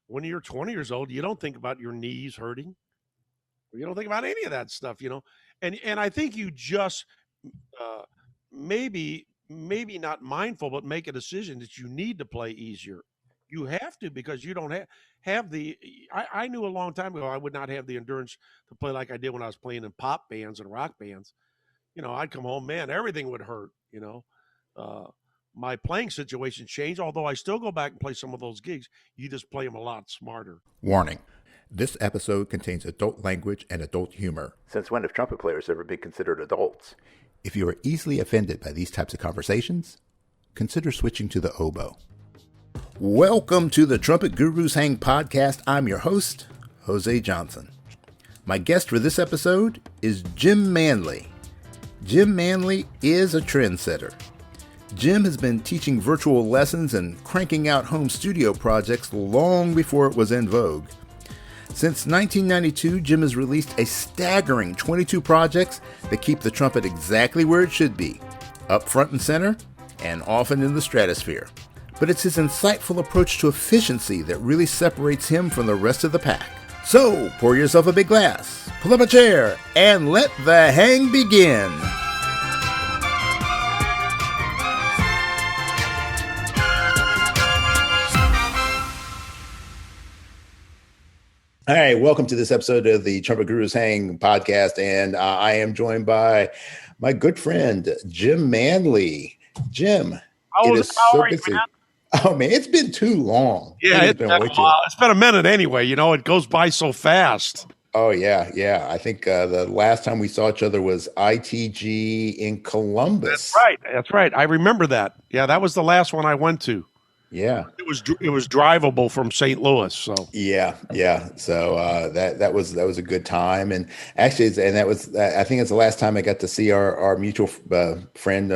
when you're 20 years old, you don't think about your knees hurting. You don't think about any of that stuff, And I think you just uh, maybe not mindful, but make a decision that you need to play easier. You have to because you don't have the. I knew a long time ago I would not have the endurance to play like I did when I was playing in pop bands and rock bands. I'd come home, man, everything would hurt. Uh, my playing situation changed, although I still go back and play some of those gigs. You just play them a lot smarter. Warning. This episode contains adult language and adult humor. Since when have trumpet players ever been considered adults? If you are easily offended by these types of conversations, consider switching to the oboe. Welcome to the Trumpet Gurus Hang podcast. I'm your host, Jose Johnson. My guest for this episode is Jim Manley. Jim Manley is a trendsetter. Jim has been teaching virtual lessons and cranking out home studio projects long before it was in vogue. Since 1992, Jim has released a staggering 22 projects that keep the trumpet exactly where it should be, up front and center, and often in the stratosphere. But it's his insightful approach to efficiency that really separates him from the rest of the pack. So, pour yourself a big glass, pull up a chair, and let the hang begin. All right, welcome to this episode of the Trumpet Gurus Hang podcast, and I am joined by my good friend, Jim Manley. Jim, it is so good to see you. Oh, man, it's been too long. Yeah, it's been a minute anyway. It goes by so fast. Oh, yeah. I think the last time we saw each other was ITG in Columbus. That's right. I remember that. Yeah, that was the last one I went to. Yeah, it was drivable from St. Louis. So yeah. So that was a good time, and actually, I think it's the last time I got to see our mutual friend,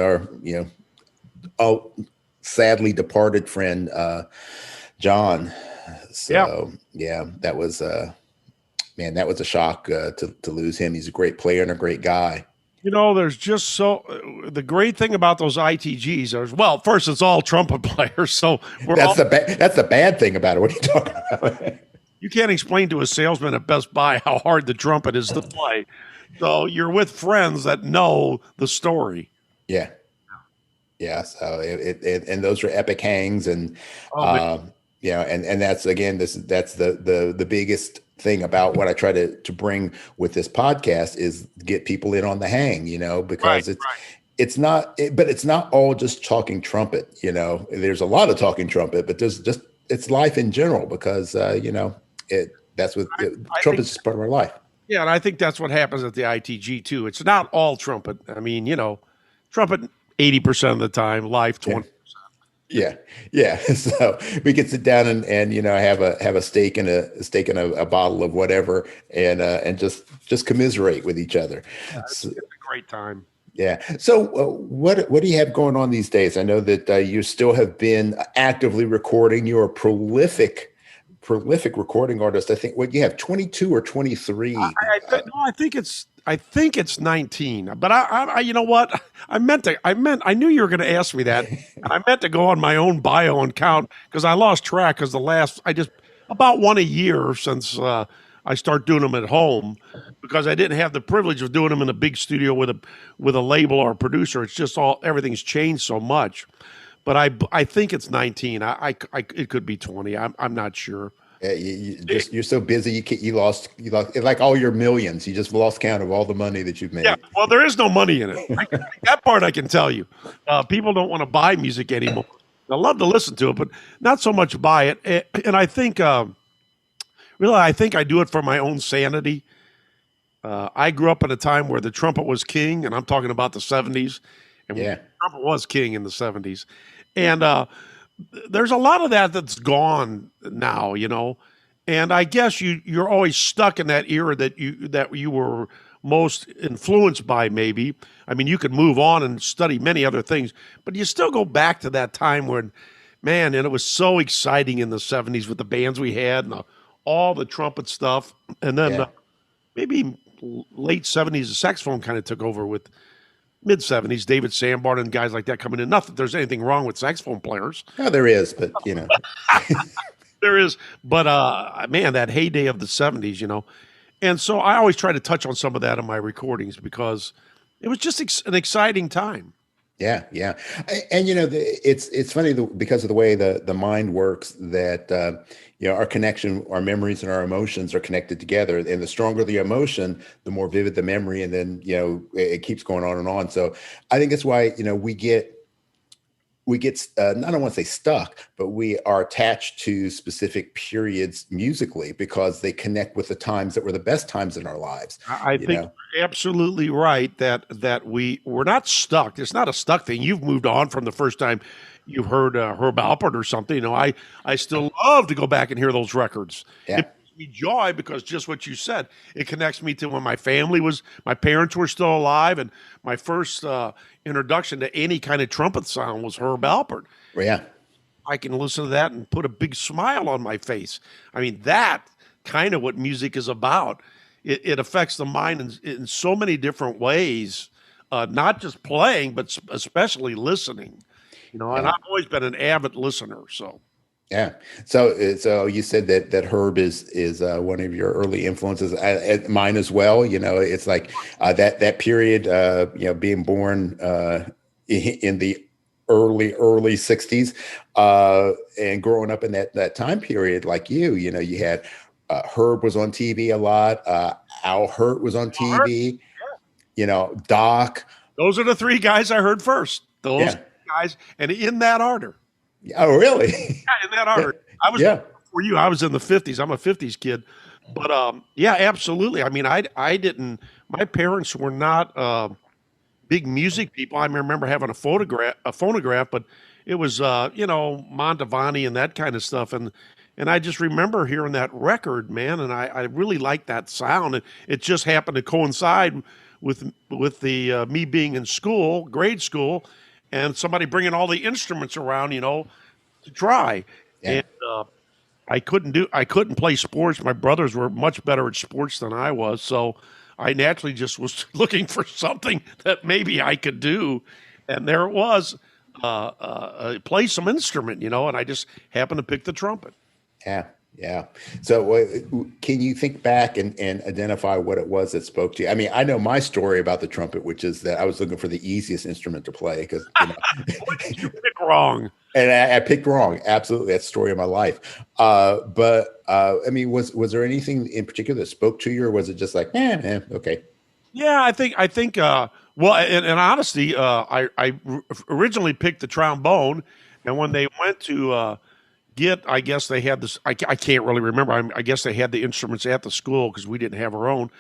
sadly departed friend, John. So yeah, that was that was a shock to lose him. He's a great player and a great guy. There's just the great thing about those ITGs is, well, first it's all trumpet players. So that's the bad thing about it. What are you talking about? You can't explain to a salesman at Best Buy how hard the trumpet is to play. So you're with friends that know the story. Yeah. So and those are epic hangs, and and that's the biggest thing about what I try to bring with this podcast is get people in on the hang, because it's not all just talking trumpet, there's a lot of talking trumpet, but it's life in general, because trumpet's just part of our life. Yeah. And I think that's what happens at the ITG too. It's not all trumpet. I mean, trumpet 80% of the time, live 20%. Yeah. So we can sit down and have a steak and a bottle of whatever, and just commiserate with each other. Yeah, it's a great time. Yeah. So what do you have going on these days? I know that you still have been actively recording. You're a prolific recording artist. I think you have 22 or 23. I think it's 19, but I you know what? I knew you were going to ask me that. I meant to go on my own bio and count, because I lost track, because about one a year since I started doing them at home, because I didn't have the privilege of doing them in a big studio with a label or a producer. It's just everything's changed so much. But I think it's 19. It could be 20. I'm not sure. Yeah, you're so busy. You lost like all your millions. You just lost count of all the money that you've made. Yeah, well, there is no money in it. That part I can tell you. People don't want to buy music anymore. They love to listen to it, but not so much buy it. And I think, really, I do it for my own sanity. I grew up in a time where the trumpet was king, and I'm talking about the 70s. And the trumpet was king in the 70s. And there's a lot of that's gone now, and I guess you're always stuck in that era that you were most influenced by. Maybe, I mean, you could move on and study many other things, but you still go back to that time when, man, and it was so exciting in the 70s with the bands we had and all the trumpet stuff, and then maybe late 70s the saxophone kind of took over with mid 70s, David Sandbar and guys like that coming in. Not that there's anything wrong with saxophone players. No, there is, but There is, but man, that heyday of the '70s, and so I always try to touch on some of that in my recordings because it was just an exciting time. Yeah, yeah, and it's funny because of the way the mind works that our connection, our memories, and our emotions are connected together. And the stronger the emotion, the more vivid the memory, and then it keeps going on and on. So I think that's why we get I don't want to say stuck, but we are attached to specific periods musically because they connect with the times that were the best times in our lives. I think you're absolutely right that we're not stuck. It's not a stuck thing. You've moved on from the first time you heard Herb Alpert or something. I still love to go back and hear those records. Yeah. It brings me joy because just what you said, it connects me to when my parents were still alive, and my first introduction to any kind of trumpet sound was Herb Alpert. Yeah. I can listen to that and put a big smile on my face. I mean, that kind of what music is about. It affects the mind in so many different ways, not just playing, but especially listening. And I've always been an avid listener. So, yeah. So you said that Herb is one of your early influences. Mine as well. It's like that period. Being born in the early '60s and growing up in that time period, like you had. Herb was on TV a lot. Al Hurt was on TV. Doc. Those are the three guys I heard first. Those guys, and in that order. Oh, really? Yeah, in that order. I was for you. I was in the '50s. I'm a '50s kid, but yeah, absolutely. I mean, I didn't. My parents were not big music people. I remember having a phonograph, but it was Montevani and that kind of stuff, and I just remember hearing that record, man, and I really liked that sound. It just happened to coincide with the me being in school, grade school, and somebody bringing all the instruments around, to try. Yeah. And I couldn't play sports. My brothers were much better at sports than I was, so I naturally just was looking for something that maybe I could do, and there it was, play some instrument, and I just happened to pick the trumpet. Yeah. Yeah. So can you think back and identify what it was that spoke to you? I mean, I know my story about the trumpet, which is that I was looking for the easiest instrument to play because you picked wrong. And I picked wrong. Absolutely. That's the story of my life. But I mean, was there anything in particular that spoke to you, or was it just like, okay? Yeah, I think well, in honesty, I originally picked the trombone, and when they went to I guess they had this. I can't really remember. I guess they had the instruments at the school because we didn't have our own.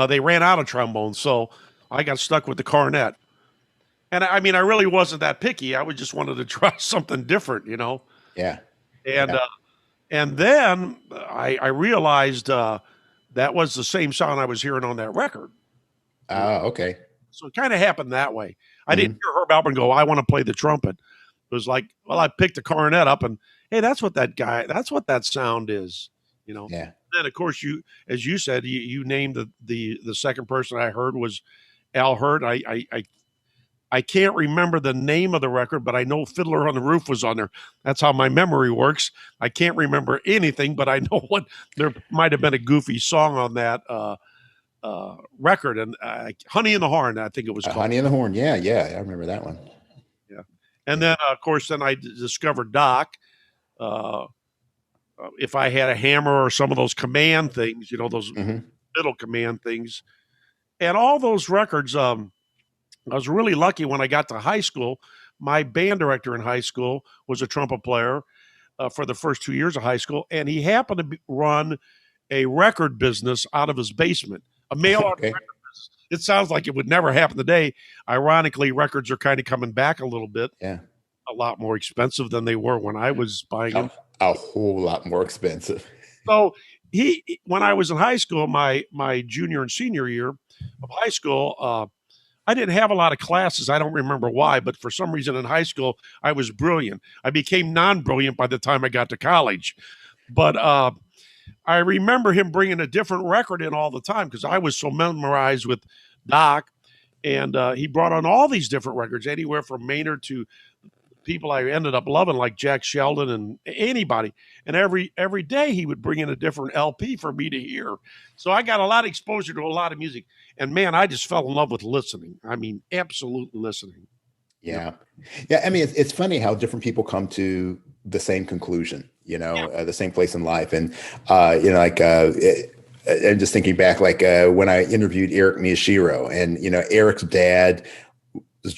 They ran out of trombones, so I got stuck with the cornet. And I mean, I really wasn't that picky. I just wanted to try something different, Yeah. And then I realized that was the same sound I was hearing on that record. Oh, okay. So it kind of happened that way. I didn't hear Herb Alpert go, I want to play the trumpet. It was like, well, I picked the cornet up and, hey, that's what that sound is, Yeah. And then, of course, as you said, you named the second person I heard was Al Hurt. I can't remember the name of the record, but I know Fiddler on the Roof was on there. That's how my memory works. I can't remember anything, but I know there might have been a goofy song on that record, and Honey in the Horn, I think it was called. Honey in the Horn. Yeah. I remember that one. Yeah. And then, of course, I discovered Doc. If I had a hammer or some of those command things, those middle command things, and all those records, I was really lucky when I got to high school. My band director in high school was a trumpet player for the first 2 years of high school, and he happened to run a record business out of his basement, a mail order record business. It sounds like it would never happen today. Ironically, records are kind of coming back a little bit. Yeah. A lot more expensive than they were when I was buying them. A whole lot more expensive. So when I was in high school, my junior and senior year of high school, I didn't have a lot of classes. I don't remember why, but for some reason in high school, I was brilliant. I became non-brilliant by the time I got to college. But I remember him bringing a different record in all the time because I was so memorized with Doc. And he brought on all these different records, anywhere from Maynard to people I ended up loving, like Jack Sheldon and anybody. And every day he would bring in a different LP for me to hear. So I got a lot of exposure to a lot of music. And man, I just fell in love with listening. I mean, absolute listening. Yeah. Yeah. I mean, it's funny how different people come to the same conclusion, the same place in life. And, I'm just thinking back, when I interviewed Eric Miyashiro, and, Eric's dad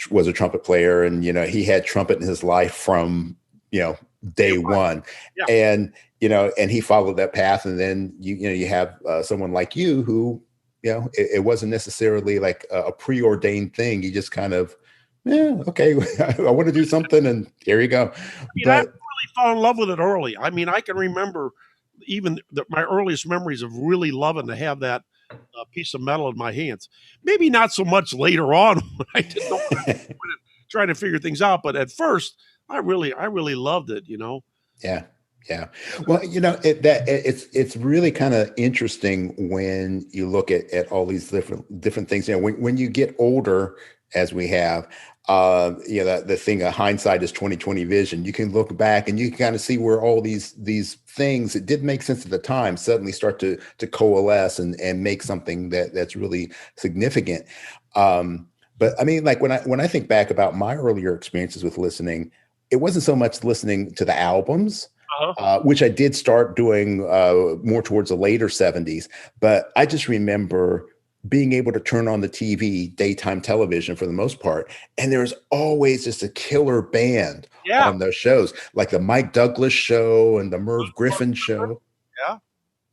was a trumpet player, and, he had trumpet in his life from, day one. Yeah. And, and he followed that path. And then, you have someone like you who, it wasn't necessarily like a preordained thing. You just kind of, yeah, okay, I want to do something, and here you go. I really fell in love with it early. I mean, I can remember even my earliest memories of really loving to have that piece of metal in my hands. Maybe not so much later on when I didn't know trying to figure things out, but at first, I really loved it. Yeah. Yeah. Well, it's really kind of interesting when you look at all these different things. When you get older, as we have, the thing of hindsight is 2020 vision. You can look back and you can kind of see where all these things that didn't make sense at the time suddenly start to coalesce and make something that's really significant. But I mean, like when I think back about my earlier experiences with listening, it wasn't so much listening to the albums, which I did start doing more towards the later 70s. But I just remember being able to turn on the TV, daytime television for the most part, and there's always just a killer band on those shows, like the Mike Douglas show and the Merv Griffin show. Yeah,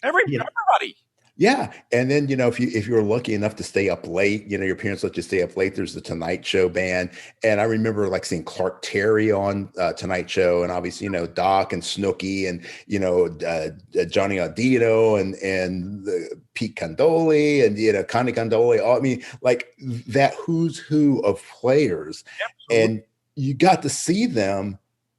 everybody. Yeah, and then if you're lucky enough to stay up late, your parents let you stay up late. There's the Tonight Show band, and I remember like seeing Clark Terry on Tonight Show, and obviously Doc and Snooki, and Johnny Audino and Pete Condoli and Connie Condoli. I mean, like that who's who of players, and you got to see them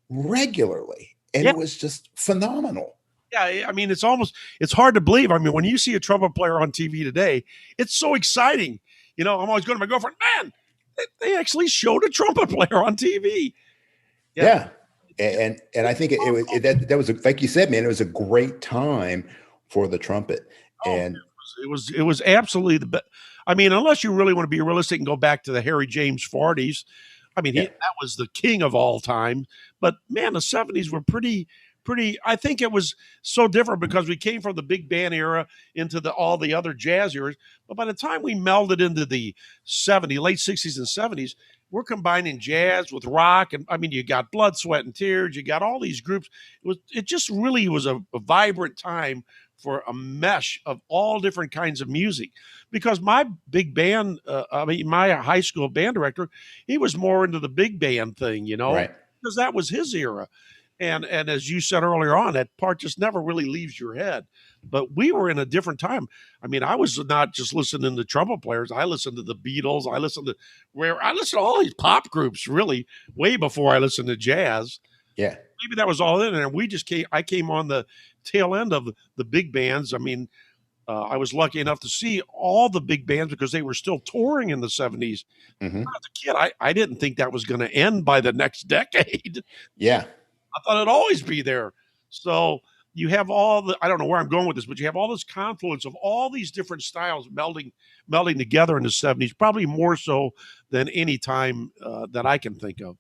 regularly, and it was just phenomenal. Yeah, I mean, it's hard to believe. I mean, when you see a trumpet player on TV today, it's so exciting. I'm always going to my girlfriend, man, they actually showed a trumpet player on TV. Yeah. And I think that was like you said, man, it was a great time for the trumpet. And it was absolutely the best. I mean, unless you really want to be realistic and go back to the Harry James 40s, I mean, that was the king of all time. But man, the 70s were pretty. I think it was so different because we came from the big band era into all the other jazz eras. But by the time we melded into the late 60s and 70s, we're combining jazz with rock. And I mean, you got Blood, Sweat, and Tears. You got all these groups. It just really was a vibrant time for a mesh of all different kinds of music. Because my big band, my high school band director, he was more into the big band thing, right. Because that was his era. And as you said earlier on, that part just never really leaves your head. But we were in a different time. I mean, I was not just listening to trumpet players. I listened to the Beatles. I listened to all these pop groups really way before I listened to jazz. Yeah. Maybe that was all in there. And I came on the tail end of the big bands. I mean, I was lucky enough to see all the big bands because they were still touring in the 70s. Mm-hmm. When I was a kid, I didn't think that was going to end by the next decade. Yeah. I thought it'd always be there. So you have I don't know where I'm going with this, but you have all this confluence of all these different styles melding together in the 70s, probably more so than any time that I can think of.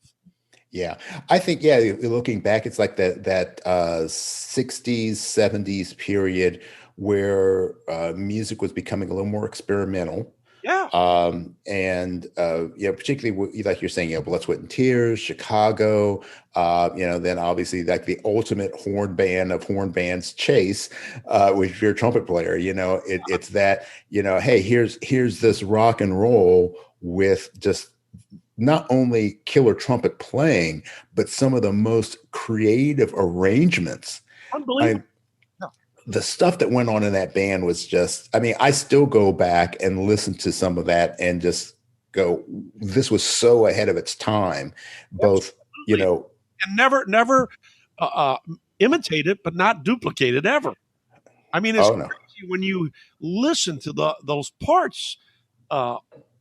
Yeah, I think, looking back, it's like that 60s, 70s period where music was becoming a little more experimental. Yeah. Particularly like you're saying, Blood, Sweat, and Tears, Chicago, then obviously like the ultimate horn band of horn bands, Chase, with your trumpet player, it's that, hey, here's this rock and roll with just not only killer trumpet playing, but some of the most creative arrangements. Unbelievable. The stuff that went on in that band was just, I mean, I still go back and listen to some of that and just go, this was so ahead of its time, both, and never imitated, but not duplicated ever. I mean, it's crazy when you listen to those parts.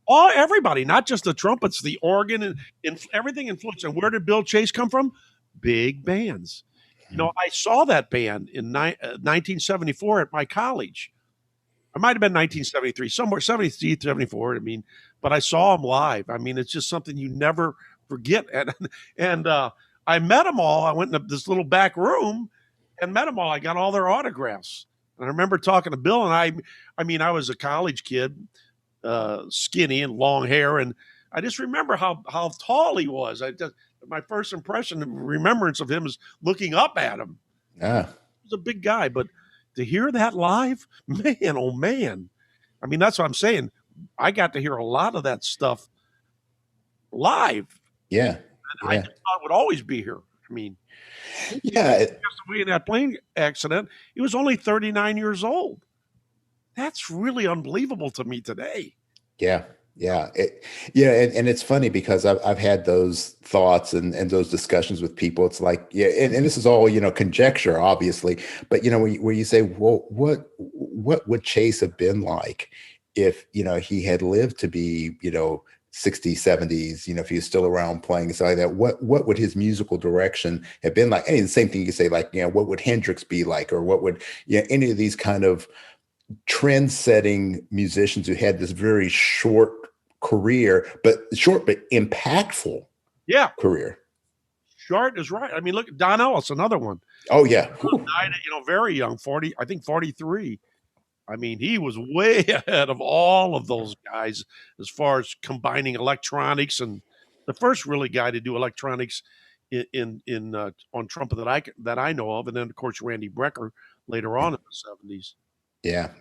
All everybody, not just the trumpets, the organ, and everything influenced. And where did Bill Chase come from? Big bands. You know, I saw that band in 1974 at my college. It might have been 1973, somewhere 73, 74. I mean, but I saw them live. I mean, it's just something you never forget. And I met them all. I went into this little back room and met them all. I got all their autographs. And I remember talking to Bill, and I mean, I was a college kid, skinny and long hair, and I just remember how tall he was. My first impression, remembrance of him is looking up at him. Ah, He was a big guy, but to hear that live, man, oh man. I mean, that's what I'm saying. I got to hear a lot of that stuff live. yeah, And I yeah, just thought it would always be here. I mean, yeah. passed away in that plane accident. He was only 39 years old. That's really unbelievable to me today. Yeah, yeah, and it's funny because I've had those thoughts and those discussions with people. It's like, yeah, and this is all conjecture, obviously, but where you say, well, what would Chase have been like if he had lived to be 60s, 70s, if he was still around playing and stuff like that, what would his musical direction have been like? And the same thing you could say, like, what would Hendrix be like, or what would any of these kind of trend-setting musicians who had this very short but impactful Yeah, career. Short is right. I mean, look, Don Ellis, another one. Oh yeah. Died at, very young, 40, I think 43. I mean, he was way ahead of all of those guys as far as combining electronics, and the first really guy to do electronics in on trumpet that I know of, and then of course Randy Brecker later on in the 70s. Yeah.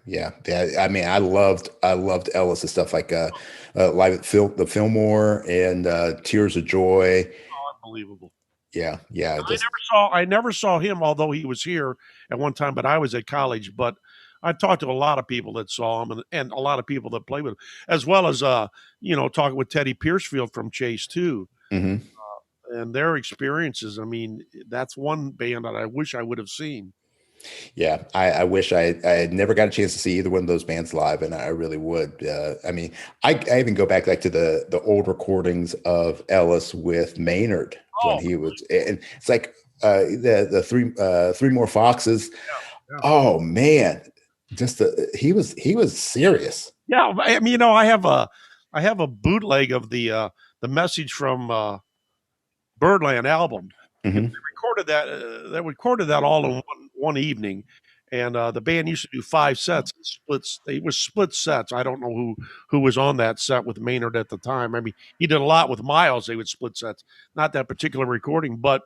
I mean, I loved Ellis and stuff like live at the Fillmore and Tears of Joy. Oh, unbelievable. Yeah. I never saw him, although he was here at one time, but I was at college. But I've talked to a lot of people that saw him, and a lot of people that play with him, as well as talking with Teddy Piercefield from Chase too, Mm-hmm. And their experiences. I mean, that's one band that I wish I would have seen. Yeah, I wish I had never got a chance to see either one of those bands live, and I really would. I mean, I even go back to the old recordings of Ellis with Maynard when he was, and it's like the three more foxes. Yeah. Oh man, he was serious. Yeah, I mean, I have a bootleg of the message from Birdland album. Mm-hmm. They recorded that all in one evening, and the band used to do 5 sets, splits. They were split sets. I don't know who was on that set with Maynard at the time. I mean, he did a lot with Miles. They would split sets, not that particular recording, but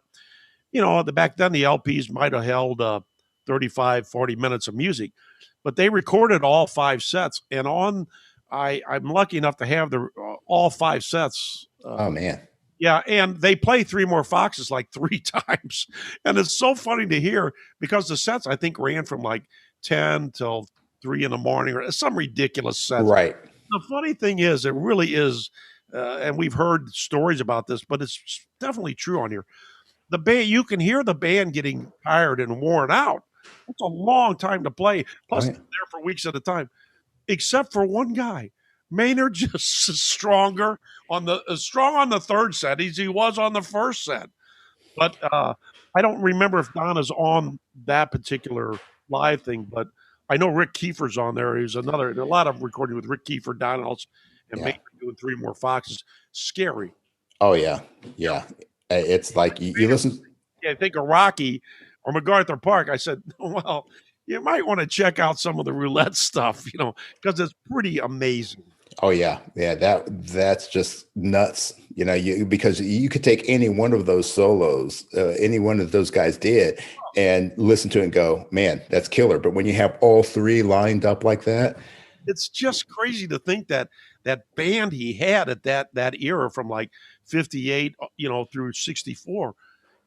back then the LPs might have held 35, 40 minutes of music, but they recorded all 5 sets, and I'm lucky enough to have all 5 sets. Oh man. Yeah, and they play Three More Foxes like 3 times. And it's so funny to hear because the sets, I think, ran from like 10 till 3 in the morning or some ridiculous set. Right. The funny thing is, it really is, and we've heard stories about this, but it's definitely true on here. The band, you can hear the band getting tired and worn out. It's a long time to play. Plus, they're there for weeks at a time, except for one guy. Maynard just strong on the 3rd set as he was on the 1st set. But I don't remember if Donna's on that particular live thing, but I know Rick Kiefer's on there. He's a lot of recording with Rick Kiefer, Don Ellis, and Maynard doing Three More Foxes. Scary. Oh yeah. It's like you listen. Yeah, I think of Rocky or MacArthur Park. I said, well, you might want to check out some of the roulette stuff, because it's pretty amazing. Oh yeah. That's just nuts. Because you could take any one of those solos, any one of those guys did, and listen to it and go, man, that's killer. But when you have all 3 lined up like that, it's just crazy to think that band he had at that era from like 58, through 64.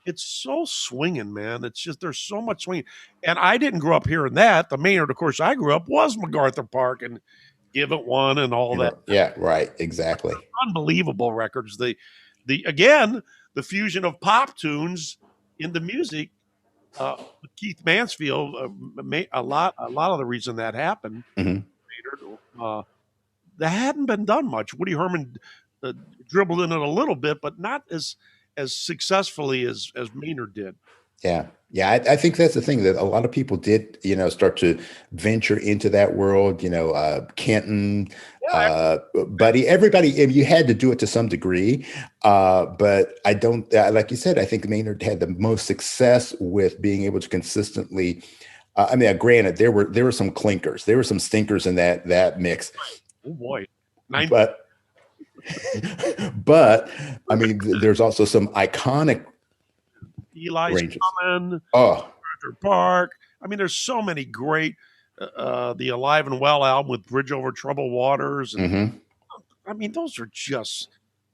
It's so swinging, man. It's just there's so much swinging, and I didn't grow up hearing that. The Maynard, of course, I grew up was MacArthur Park and Give It One and all that. Yeah, right, exactly. Unbelievable records. The fusion of pop tunes into music. Keith Mansfield, a lot of the reason that happened. Mm-hmm. Maynard, that hadn't been done much. Woody Herman uh, dribbled in it a little bit, but not as successfully as Maynard did. Yeah. Yeah. I think that's the thing that a lot of people did, start to venture into that world, Kenton, Yeah, Buddy, everybody, you had to do it to some degree. But I don't, like you said, I think Maynard had the most success with being able to consistently, granted, there were some clinkers, there were some stinkers in that mix, oh boy, 90. but, but I mean, there's also some iconic Eli's ranges. Common, Oh, Arthur Park. I mean, there's so many great. The Alive and Well album with Bridge Over Troubled Waters, and mhm. I mean, those are just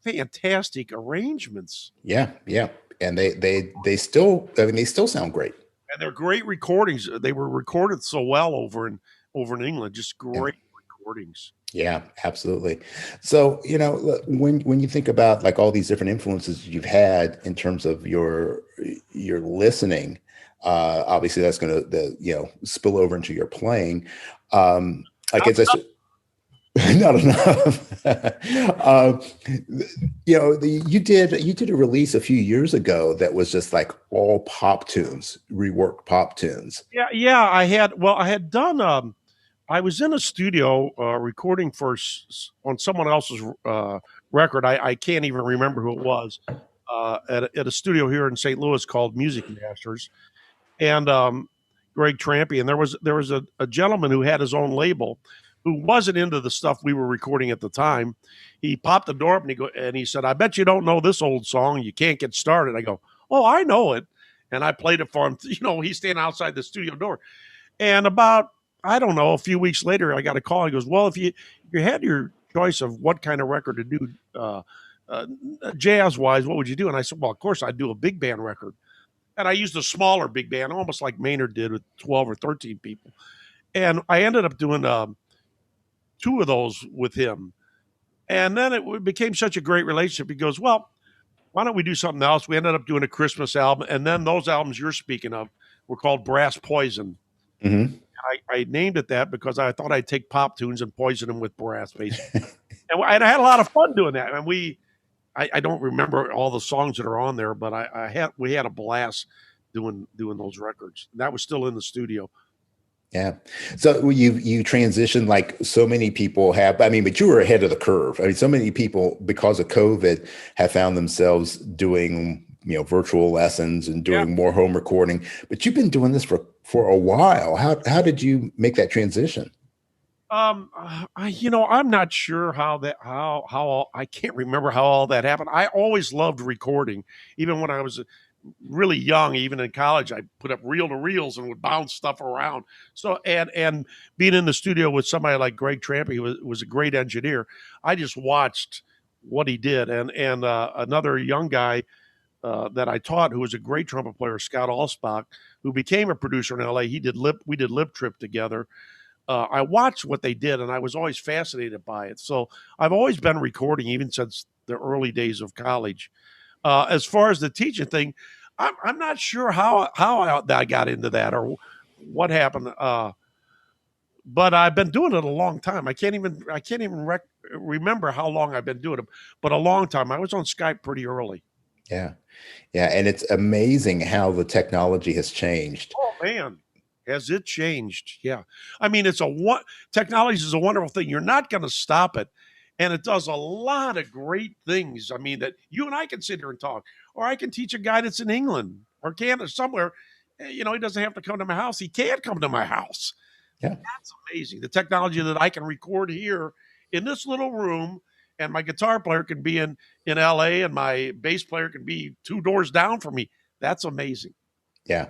fantastic arrangements, Yeah, yeah, and they still, I mean, they still sound great. and they're great recordings. They were recorded so well over in England. Just Yeah, great recordings. yeah, absolutely. So, look, when you think about like all these different influences you've had in terms of your listening, obviously that's going to spill over into your playing. Like it's just not enough. um, you did a release a few years ago that was just like all pop tunes, reworked pop tunes. Yeah, yeah. I had done. I was in a studio recording on someone else's record. I can't even remember who it was. At a studio here in St. Louis called Music Masters, and Greg Trampy, and there was a gentleman who had his own label, who wasn't into the stuff we were recording at the time. He popped the door up and he said, "I bet you don't know this old song. You can't get started." I go, "Oh, I know it," and I played it for him. He's standing outside the studio door, and about, I don't know, a few weeks later, I got a call. He goes, "Well, if you had your choice of what kind of record to do, uh, jazz wise, what would you do?" And I said, "Well, of course, I'd do a big band record." And I used a smaller big band, almost like Maynard did with 12 or 13 people. And I ended up doing two of those with him. And then it became such a great relationship. He goes, "Well, why don't we do something else?" We ended up doing a Christmas album. And then those albums you're speaking of were called Brass Poison. Hmm. I named it that because I thought I'd take pop tunes and poison them with brass, basically. And I had a lot of fun doing that. And I don't remember all the songs that are on there, but we had a blast doing those records. That was still in the studio. Yeah. So you transitioned like so many people have, I mean, but you were ahead of the curve. I mean, so many people, because of COVID, have found themselves doing, virtual lessons and Yeah. doing more home recording, but you've been doing this for a while. How did you make that transition? I'm not sure how I can't remember how all that happened. I always loved recording, even when I was really young. Even in college, I put up reel to reels and would bounce stuff around. So and being in the studio with somebody like Greg Trampy, who was a great engineer, I just watched what he did. And another young guy that I taught, who was a great trumpet player, Scott Allsbach, who became a producer in LA. We did Lip Trip together. I watched what they did, and I was always fascinated by it. So I've always been recording, even since the early days of college. As far as the teaching thing, I'm not sure I got into that or what happened. But I've been doing it a long time. I can't even remember how long I've been doing it, but a long time. I was on Skype pretty early. Yeah. Yeah. And it's amazing how the technology has changed. Oh man, has it changed? Yeah. I mean, technology is a wonderful thing. You're not going to stop it. And it does a lot of great things. I mean, that you and I can sit here and talk, or I can teach a guy that's in England or Canada somewhere. He doesn't have to come to my house. He can't come to my house. Yeah. That's amazing. The technology that I can record here in this little room, and my guitar player can be in LA, and my bass player can be two doors down from me. That's amazing. Yeah.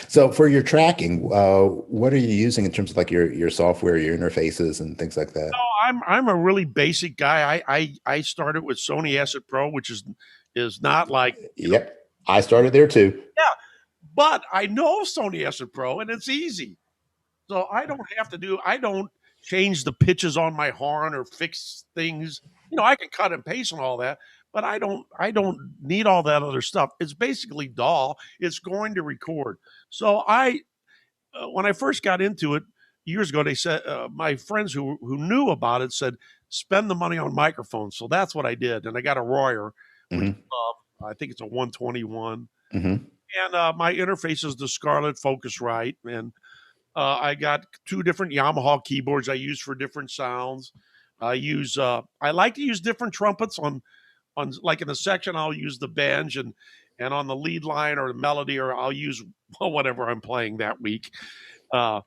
So for your tracking, what are you using in terms of like your software, your interfaces and things like that? No, I'm a really basic guy. I started with Sony Asset Pro, which is not like, Yep. I started there too. yeah, but I know Sony Asset Pro, and it's easy. So I don't change the pitches on my horn or fix things. I can cut and paste and all that, but I don't need all that other stuff. It's basically DAW. It's going to record. So when I first got into it, years ago, they said, my friends who knew about it said, spend the money on microphones. So that's what I did. And I got a Royer, which Mm-hmm. I think it's a 121. Mm-hmm. And my interface is the Scarlett Focusrite. And I got 2 different Yamaha keyboards I use for different sounds. I like to use different trumpets on like in the section, I'll use the bench, and on the lead line or the melody, or I'll use whatever I'm playing that week. Uh,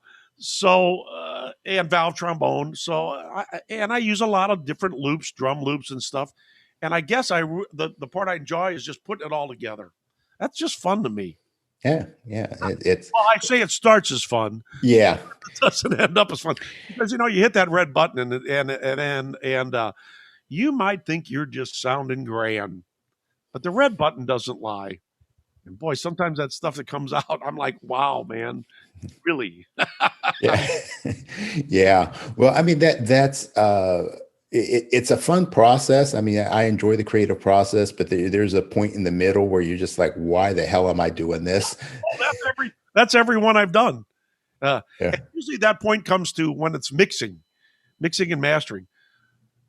and valve trombone. I use a lot of different loops, drum loops and stuff. And I guess the part I enjoy is just putting it all together. That's just fun to me. Yeah. It's Well, I say it starts as fun. yeah. It doesn't end up as fun because you hit that red button and you might think you're just sounding grand, but the red button doesn't lie. And boy, sometimes that stuff that comes out, I'm like, wow, man, really? Yeah. Yeah. Well, I mean, that's it's a fun process. I mean, I enjoy the creative process, but there's a point in the middle where you're just like, why the hell am I doing this? Oh, that's every one I've done. Yeah. And usually that point comes to when it's mixing and mastering.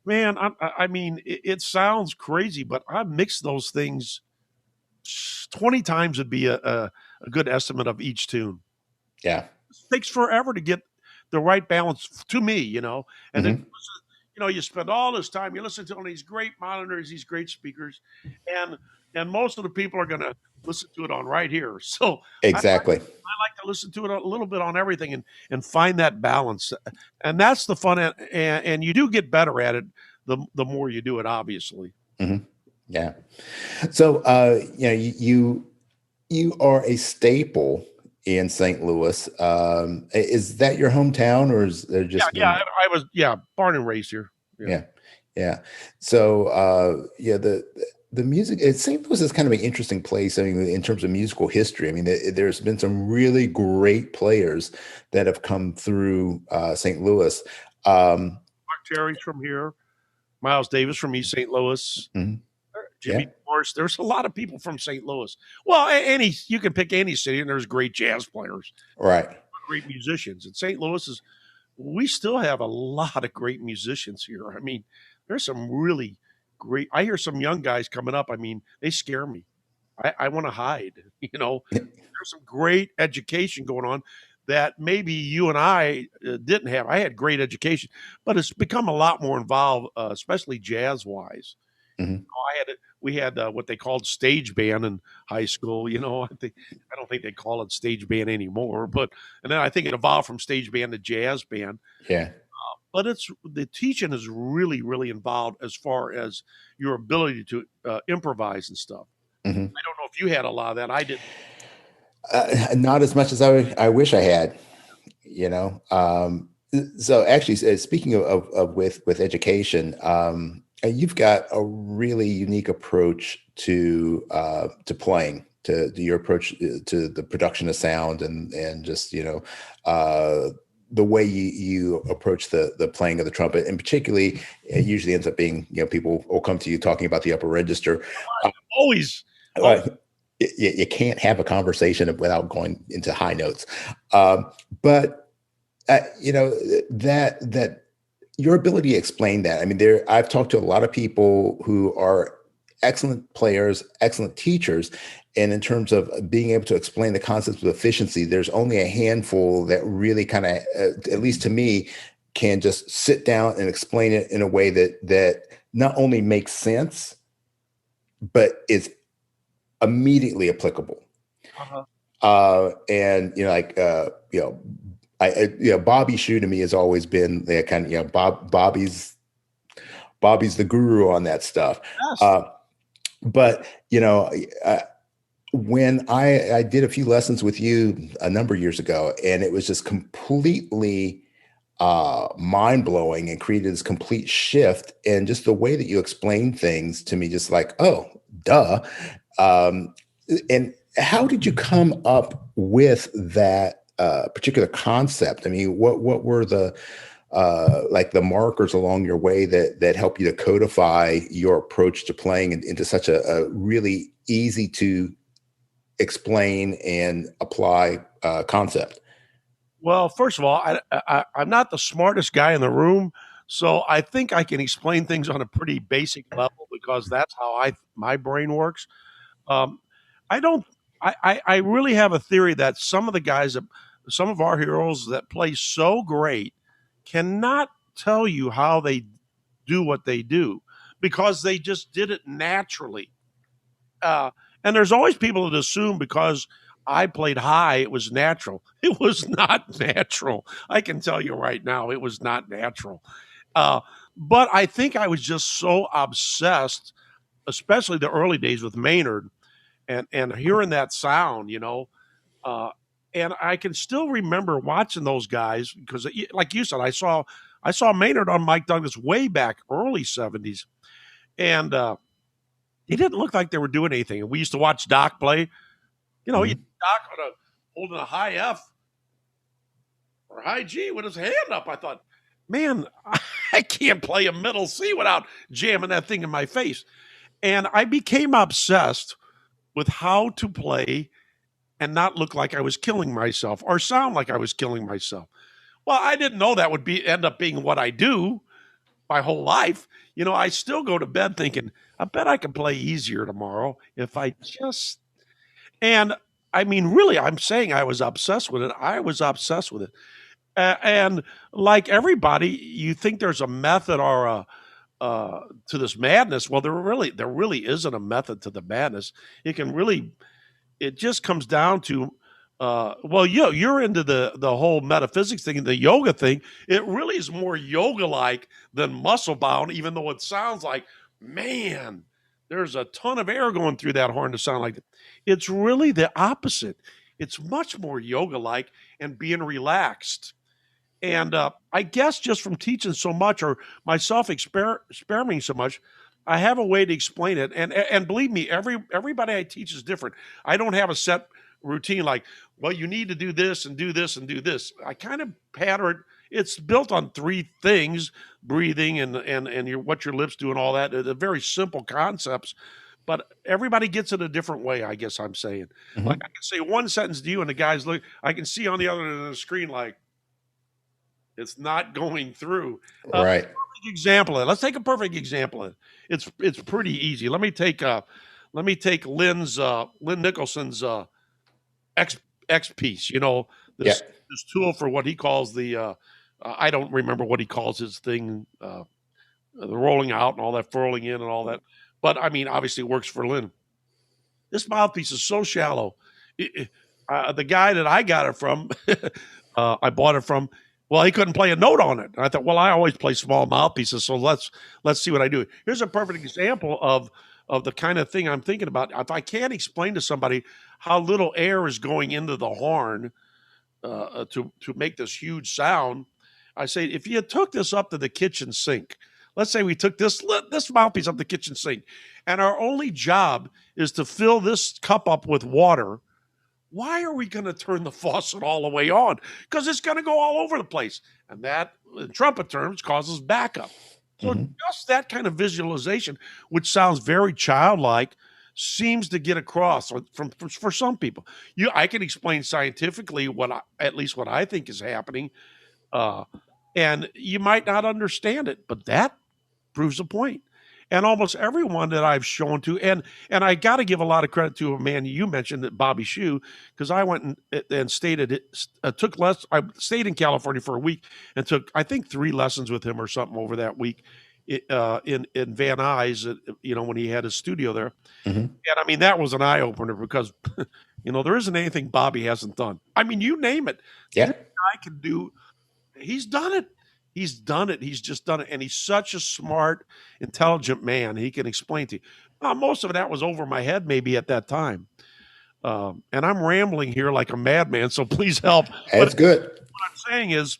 Man, I mean, it sounds crazy, but I've mixed those things 20 times would be a good estimate of each tune. Yeah. It takes forever to get the right balance to me, and Mm-hmm. then you spend all this time, you listen to all these great monitors, these great speakers, and most of the people are going to listen to it on right here. So Exactly. I like to listen to it a little bit on everything and find that balance, and that's the fun. And you do get better at it the more you do it, obviously. Mm-hmm. Yeah. So, you are a staple in St. Louis. Is that your hometown, or is there just I was born and raised here. Yeah. So, the music at St. Louis is kind of an interesting place. I mean, in terms of musical history, I mean, there's been some really great players that have come through St. Louis. Mark Terry's from here. Miles Davis from East St. Louis. Mm-hmm. Jimmy Morris. There's a lot of people from St. Louis. Well, you can pick any city, and there's great jazz players, right? Great musicians. And St. Louis we still have a lot of great musicians here. I mean, there's some really great. I hear some young guys coming up. I mean, they scare me. I want to hide. There's some great education going on that maybe you and I didn't have. I had great education, but it's become a lot more involved, especially jazz wise. Mm-hmm. We had what they called stage band in high school. I don't think they call it stage band anymore. And then I think it evolved from stage band to jazz band. Yeah. But the teaching is really, really involved as far as your ability to improvise and stuff. Mm-hmm. I don't know if you had a lot of that. I didn't. Not as much as I wish I had. So actually, speaking of with education, you've got a really unique approach to playing, to your approach to the production of sound and just the way you approach the playing of the trumpet, and particularly it usually ends up being people will come to you talking about the upper register. Always. You can't have a conversation without going into high notes, but that your ability to explain that. I mean, I've talked to a lot of people who are excellent players, excellent teachers, and in terms of being able to explain the concepts of efficiency, there's only a handful that really kind of, at least to me, can just sit down and explain it in a way that not only makes sense, but is immediately applicable. Uh-huh. And Bobby Shue to me has always been the kind of Bobby's the guru on that stuff. Yes. But when I did a few lessons with you a number of years ago, and it was just completely mind blowing and created this complete shift, and just the way that you explain things to me, just like, oh, duh. And how did you come up with that particular concept? I mean, what were the the markers along your way that help you to codify your approach to playing into such a really easy to explain and apply concept? Well, first of all, I'm not the smartest guy in the room, so I think I can explain things on a pretty basic level because that's how my brain works. Um, I don't. I really have a theory that some of the guys that some of our heroes that play so great cannot tell you how they do what they do because they just did it naturally. And there's always people that assume because I played high, it was natural. It was not natural. I can tell you right now, it was not natural. Uh, but I think I was just so obsessed, especially the early days with Maynard and hearing that sound, uh, and I can still remember watching those guys because, like you said, I saw Maynard on Mike Douglas way back early '70s, and he didn't look like they were doing anything. And we used to watch Doc play. You Hmm. Doc holding a high F or high G with his hand up. I thought, man, I can't play a middle C without jamming that thing in my face. And I became obsessed with how to play and not look like I was killing myself or sound like I was killing myself. Well, I didn't know that would end up being what I do my whole life. I still go to bed thinking, I bet I can play easier tomorrow if I just and I mean, really, I'm saying I was obsessed with it. I was obsessed with it. And like everybody, you think there's a method or to this madness. Well, there really isn't a method to the madness. It just comes down to well, you're into the whole metaphysics thing, the yoga thing. It really is more yoga like than muscle bound, even though it sounds like, man, there's a ton of air going through that horn to sound like it. It's really the opposite. It's much more yoga like and being relaxed. And I guess just from teaching so much or myself experimenting so much, I have a way to explain it. And believe me, everybody I teach is different. I don't have a set routine like, well, you need to do this and do this and do this. I kind of pattern it. It's built on three things: breathing and what your lips do and all that. They're very simple concepts, but everybody gets it a different way. I guess I'm saying. Like Hmm. I can say one sentence to you, and the guys look. I can see on the other end of the screen like it's not going through. Right. Perfect example of it. Let's take a perfect example of it. It's pretty easy. Let me take Lynn Nicholson's X X piece. Yeah. This tool for what he calls the I don't remember what he calls his thing, the rolling out and all that, furling in and all that. But I mean, obviously, it works for Lynn. This mouthpiece is so shallow. The guy that I got it from, I bought it from. Well, he couldn't play a note on it. And I thought, well, I always play small mouthpieces, so let's see what I do. Here's a perfect example of the kind of thing I'm thinking about. If I can't explain to somebody how little air is going into the horn to make this huge sound, I say, if you took this up to the kitchen sink, let's say we took this mouthpiece up the kitchen sink, and our only job is to fill this cup up with water. Why are we going to turn the faucet all the way on? Because it's going to go all over the place. And that, in trumpet terms, causes backup. So Hmm. just that kind of visualization, which sounds very childlike, seems to get across for some people. I can explain scientifically at least what I think is happening, uh, and you might not understand it, but that proves a point. And almost everyone that I've shown to, and I got to give a lot of credit to a man you mentioned, that Bobby Shue, because I went and stayed at it, took less. I stayed in California for a week and took, I think, 3 lessons with him or something over that week in Van Nuys, when he had his studio there. Hmm. And I mean, that was an eye opener because there isn't anything Bobby hasn't done. I mean, you name it, Yeah. this guy can do. He's done it. He's done it. He's just done it. And he's such a smart, intelligent man. He can explain to you. Most of that was over my head maybe at that time. And I'm rambling here like a madman, so please help. But That's good. what I'm saying is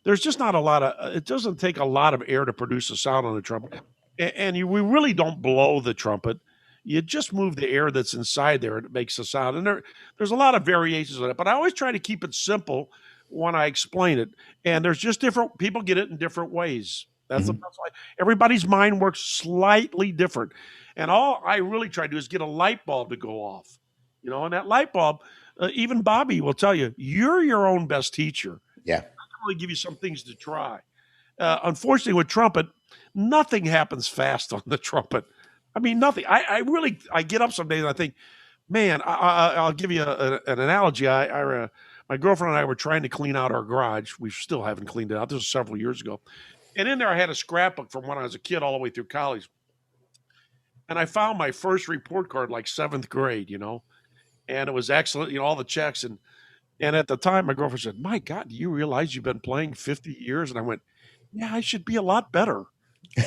there's just not a lot of, it doesn't take a lot of air to produce a sound on a trumpet. And we really don't blow the trumpet. You just move the air that's inside there and it makes a sound. And there's a lot of variations on it, but I always try to keep it simple when I explain it. And there's just different people get it in different ways. Hmm. That's why everybody's mind works slightly different. And all I really try to do is get a light bulb to go off. And that light bulb, Even Bobby will tell you, you're your own best teacher. Yeah. I can only give you some things to try. Unfortunately, with trumpet, nothing happens fast on the trumpet. I mean, nothing. I get up some days and I think, man, I'll give you an analogy. My girlfriend and I were trying to clean out our garage. We still haven't cleaned it out. This was several years ago. And in there, I had a scrapbook from when I was a kid all the way through college. And I found my first report card like seventh grade, and it was excellent, all the checks. And at the time, my girlfriend said, "My God, do you realize you've been playing 50 years?" And I went, "Yeah, I should be a lot better." You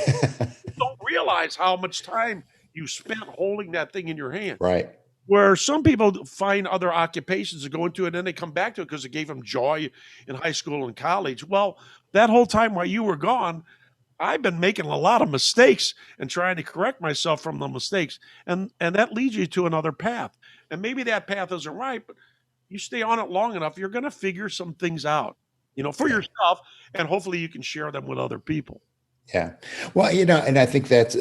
don't realize how much time you spent holding that thing in your hand. Right. Where some people find other occupations to go into, and then they come back to it because it gave them joy in high school and college. Well, that whole time while you were gone, I've been making a lot of mistakes and trying to correct myself from the mistakes. And that leads you to another path. And maybe that path isn't right, but you stay on it long enough, you're going to figure some things out, for yourself, and hopefully you can share them with other people. Yeah. Well, and I think that's,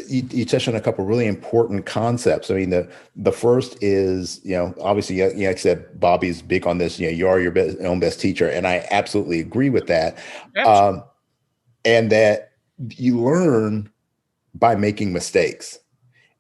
you touched on a couple of really important concepts. I mean, the first is, obviously, like I said, Bobby's big on this, you are your own best teacher. And I absolutely agree with that. And that you learn by making mistakes.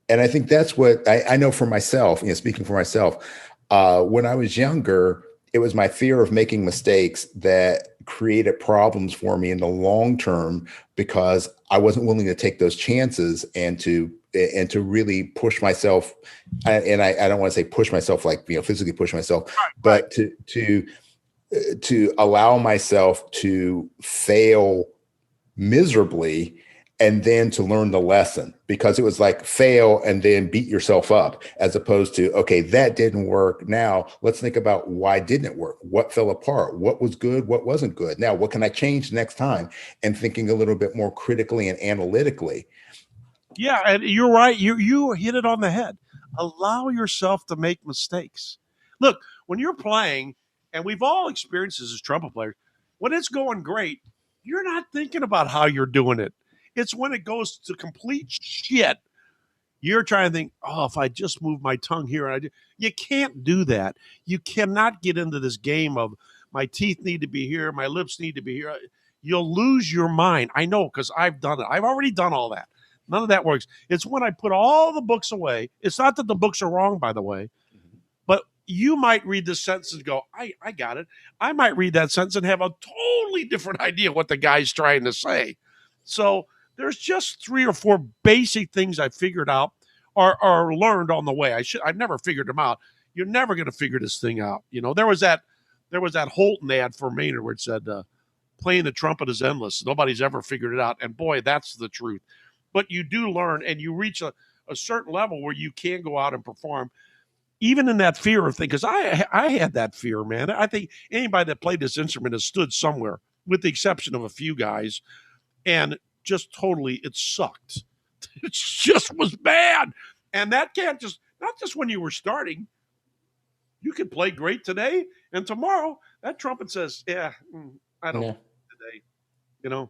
And I think that's what I know for myself, speaking for myself, when I was younger, it was my fear of making mistakes that created problems for me in the long term, because I wasn't willing to take those chances and to really push myself. And I don't want to say push myself like, physically push myself, but to allow myself to fail miserably and then to learn the lesson, because it was like fail and then beat yourself up, as opposed to, okay, that didn't work. Now let's think about why didn't it work? What fell apart? What was good? What wasn't good? Now, what can I change next time? And thinking a little bit more critically and analytically. Yeah. And you're right. You hit it on the head. Allow yourself to make mistakes. Look, when you're playing, and we've all experienced this as trumpet players, when it's going great, you're not thinking about how you're doing it. It's when it goes to complete shit, you're trying to think, oh, if I just move my tongue here. You can't do that. You cannot get into this game of my teeth need to be here, my lips need to be here. You'll lose your mind. I know, because I've done it. I've already done all that. None of that works. It's when I put all the books away. It's not that the books are wrong, by the way, but you might read this sentence and go, I got it. I might read that sentence and have a totally different idea what the guy's trying to say. So there's just 3 or 4 basic things I figured out or learned on the way. I've never figured them out. You're never going to figure this thing out. There was that Holton ad for Maynard where it said, playing the trumpet is endless. Nobody's ever figured it out. And boy, that's the truth. But you do learn, and you reach a certain level where you can go out and perform, even in that fear of thing. Because I had that fear, man. I think anybody that played this instrument has stood somewhere, with the exception of a few guys, and just totally, it sucked. It just was bad. And that can't not just when you were starting. You can play great today, and tomorrow that trumpet says, yeah, I don't know today,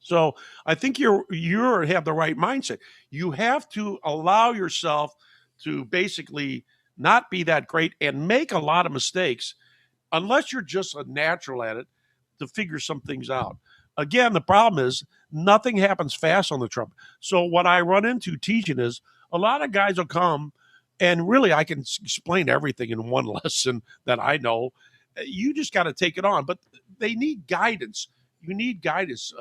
So I think you have the right mindset. You have to allow yourself to basically not be that great and make a lot of mistakes, unless you're just a natural at it, to figure some things out. Again, the problem is nothing happens fast on the trumpet. So what I run into teaching is a lot of guys will come, and really I can explain everything in one lesson that I know. You just got to take it on, but they need guidance. You need guidance.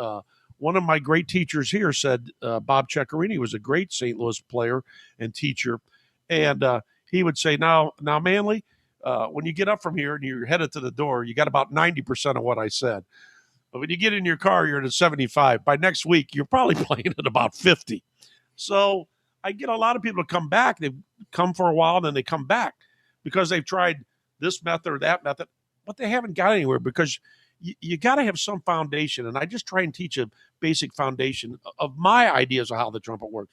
One of my great teachers here said, Bob Ceccarini was a great St. Louis player and teacher. And he would say, now Manley, when you get up from here and you're headed to the door, you got about 90% of what I said. But when you get in your car, you're at 75. By next week, you're probably playing at about 50. So I get a lot of people to come back. They've come for a while, and then they come back because they've tried this method or that method, but they haven't got anywhere, because you got to have some foundation. And I just try and teach a basic foundation of my ideas of how the trumpet works.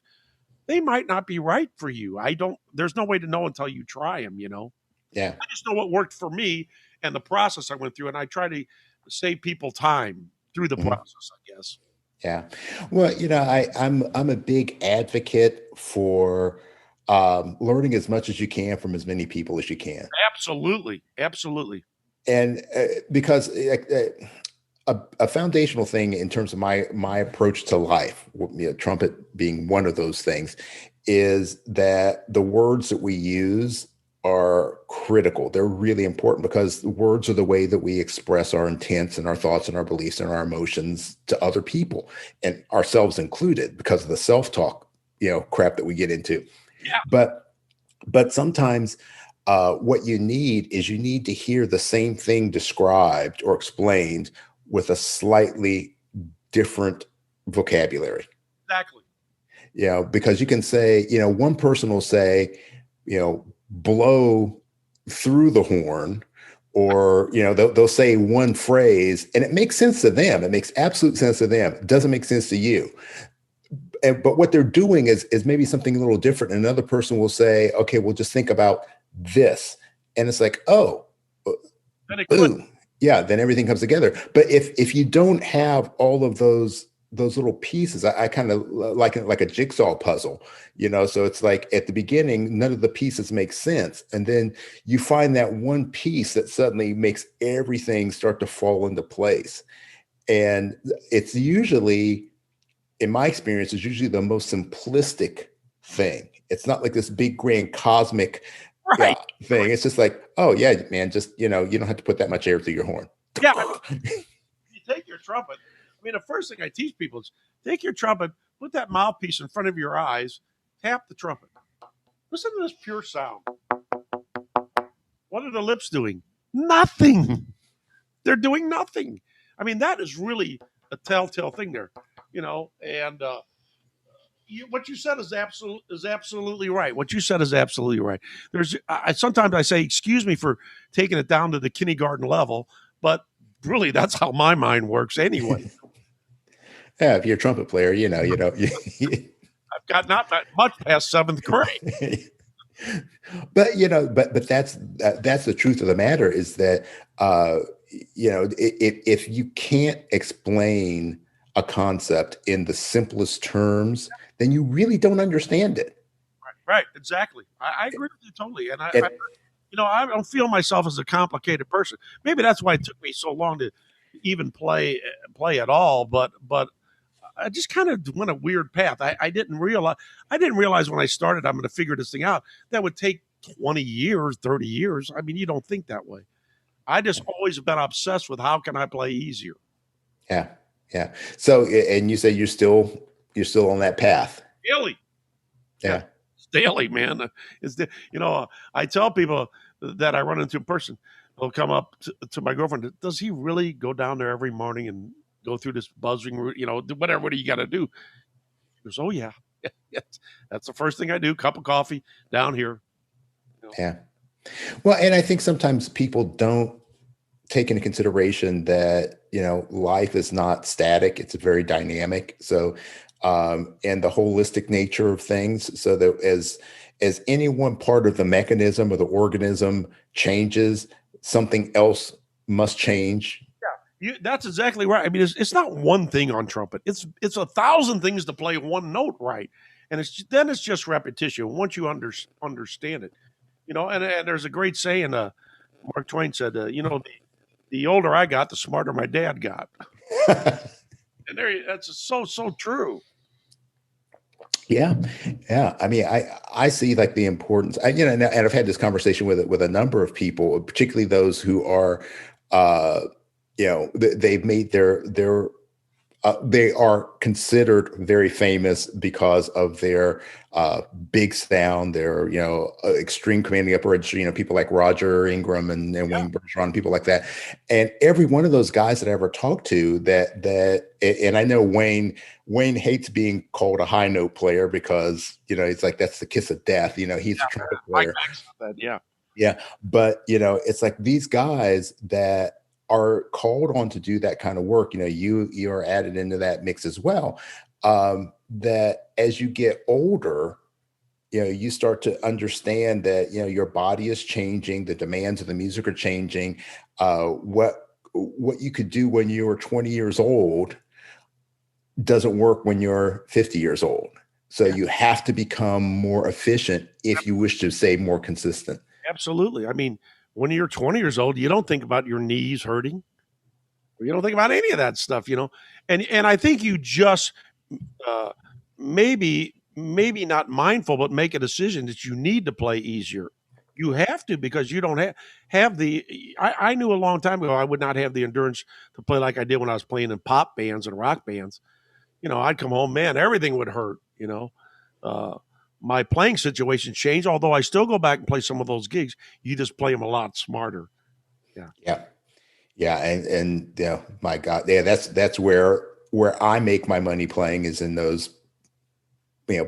They might not be right for you. There's no way to know until you try them, Yeah. I just know what worked for me and the process I went through. And I try to save people time through the process, I guess. Yeah. Well, I'm a big advocate for learning as much as you can from as many people as you can. Absolutely. Absolutely. And because a foundational thing in terms of my approach to life, trumpet being one of those things, is that the words that we use are critical. They're really important because words are the way that we express our intents and our thoughts and our beliefs and our emotions to other people, and ourselves included, because of the self-talk, crap that we get into. Yeah. But sometimes what you need to hear the same thing described or explained with a slightly different vocabulary. Exactly. Because you can say, one person will say, blow through the horn, or, they'll say one phrase and it makes sense to them. It makes absolute sense to them. It doesn't make sense to you. But what they're doing is maybe something a little different. And another person will say, okay, well, just think about this. And it's like, oh, ooh, yeah, then everything comes together. But if you don't have all of those little pieces, I kind of like it like a jigsaw puzzle, so it's like at the beginning, none of the pieces make sense. And then you find that one piece that suddenly makes everything start to fall into place. And it's usually, in my experience, is usually the most simplistic thing. It's not like this big, grand, cosmic thing. It's just like, oh yeah, man, just, you don't have to put that much air through your horn. Yeah. You take your trumpet. I mean, the first thing I teach people is take your trumpet, put that mouthpiece in front of your eyes, tap the trumpet. Listen to this pure sound. What are the lips doing? Nothing. They're doing nothing. I mean, that is really a telltale thing there, and what you said is absolutely right. What you said is absolutely right. Sometimes I say, excuse me for taking it down to the kindergarten level, but really that's how my mind works anyway. Yeah, if you're a trumpet player, I've got not much past seventh grade. But but that's the truth of the matter, is that if you can't explain a concept in the simplest terms, then you really don't understand it. Right, exactly. I agree with you totally, and I don't feel myself as a complicated person. Maybe that's why it took me so long to even play at all. But I just kind of went a weird path. I didn't realize when I started I'm going to figure this thing out. That would take 20 years, 30 years. I mean, you don't think that way. I just always been obsessed with how can I play easier. Yeah. Yeah. So, and you say you're still on that path. Daily. Yeah. It's daily, man. I tell people that I run into in person, they'll come up to my girlfriend. Does he really go down there every morning and go through this buzzing route? What do you got to do? She goes, oh yeah. That's the first thing I do. Cup of coffee down here. Yeah. Well, and I think sometimes people don't take into consideration that, life is not static. It's very dynamic. So, and the holistic nature of things. So that as any one part of the mechanism or the organism changes, something else must change. Yeah, that's exactly right. I mean, it's not one thing on trumpet. It's 1,000 things to play one note right. And it's just repetition once you understand it. And there's a great saying, Mark Twain said, the older I got, the smarter my dad got. And that's so true. Yeah. Yeah. I mean, I see like the importance, and I've had this conversation with a number of people, particularly those who are, they've made they are considered very famous because of their big sound, their extreme commanding upper register. People like Roger Ingram and Wayne Bergeron, people like that. And every one of those guys that I ever talked to, and I know Wayne hates being called a high note player because it's like that's the kiss of death. He's a trumpet player. Yeah, but it's like these guys that are called on to do that kind of work. You are added into that mix as well. That as you get older, you start to understand that, your body is changing. The demands of the music are changing. What you could do when you were 20 years old doesn't work when you're 50 years old. So you have to become more efficient if you wish to stay more consistent. Absolutely. I mean, when you're 20 years old, you don't think about your knees hurting. You don't think about any of that stuff, And I think you just uh, maybe not mindful, but make a decision that you need to play easier. You have to because you don't have the. I knew a long time ago I would not have the endurance to play like I did when I was playing in pop bands and rock bands. I'd come home, man, everything would hurt. Uh, my playing situation changed, although I still go back and play some of those gigs. You just play them a lot smarter. Yeah. Yeah. Yeah. And my God, yeah, that's where I make my money playing is in those,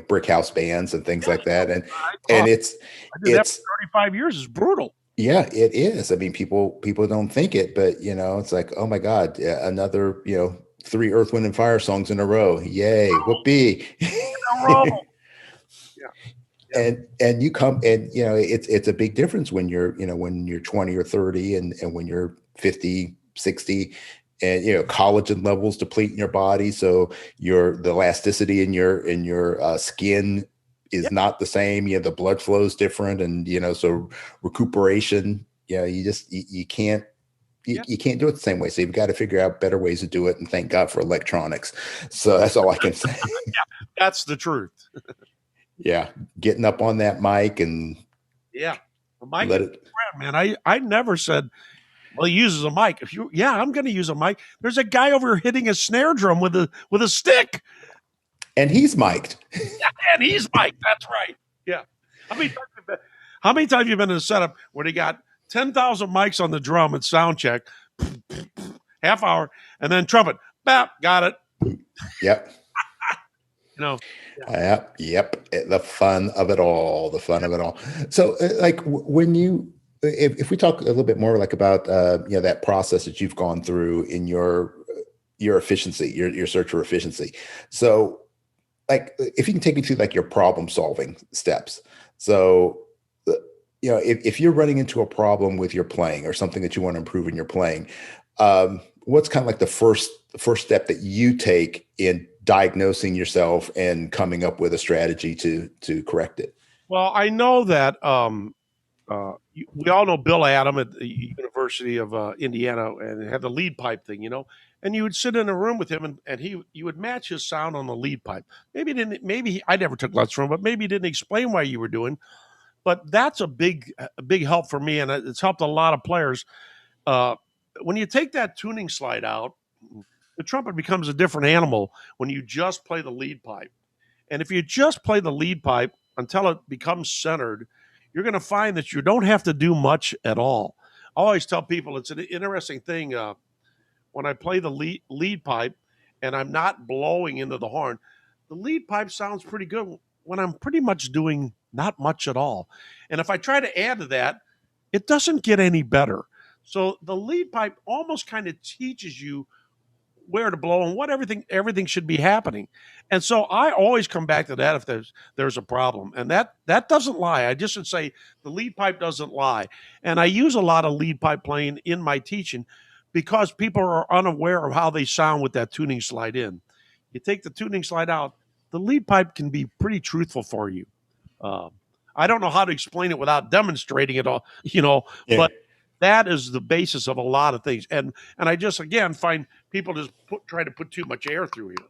brick house bands and things like that. And it's 35 years is brutal. Yeah, it is. I mean, people don't think it, but it's like, oh my God, another, 3 Earth, Wind and Fire songs in a row. Yay. Whoopee. Yeah. And you come and it's a big difference when you're 20 or 30 and when you're 50, 60 and collagen levels deplete in your body, so the elasticity in your skin is not the same. The blood flow is different, and so recuperation, you can't do it the same way. So you've got to figure out better ways to do it, and thank God for electronics. So that's all I can say. Yeah, that's the truth. Yeah, getting up on that mic and let it. Man, I never said, well, he uses a mic. I'm going to use a mic. There's a guy over here hitting a snare drum with a stick, and he's mic'd. And he's mic'd. That's right. Yeah. How many times have you been in a setup where they got 10,000 mics on the drum and sound check, half hour, and then trumpet, bap, got it. Yep. Yeah. Yep. The fun of it all. So, like if we talk a little bit more like about that process that you've gone through in your efficiency, your search for efficiency. So, like if you can take me through like your problem solving steps. So, if you're running into a problem with your playing or something that you want to improve in your playing, what's kind of like the first step that you take in diagnosing yourself and coming up with a strategy to correct it? Well, I know that we all know Bill Adam at the University of Indiana, and had the lead pipe thing, and you would sit in a room with him, and you would match his sound on the lead pipe. I never took lessons from him, but maybe he didn't explain why you were doing. But that's a big help for me, and it's helped a lot of players. When you take that tuning slide out, the trumpet becomes a different animal when you just play the lead pipe. And if you just play the lead pipe until it becomes centered, you're going to find that you don't have to do much at all. I always tell people it's an interesting thing when I play the lead pipe and I'm not blowing into the horn. The lead pipe sounds pretty good when I'm pretty much doing not much at all. And if I try to add to that, it doesn't get any better. So the lead pipe almost kind of teaches you where to blow and what everything should be happening. And so I always come back to that if there's a problem. And that doesn't lie. I just would say the lead pipe doesn't lie. And I use a lot of lead pipe playing in my teaching because people are unaware of how they sound with that tuning slide in. You take the tuning slide out, the lead pipe can be pretty truthful for you. I don't know how to explain it without demonstrating it all, but that is the basis of a lot of things. And I just, again, find people just try to put too much air through here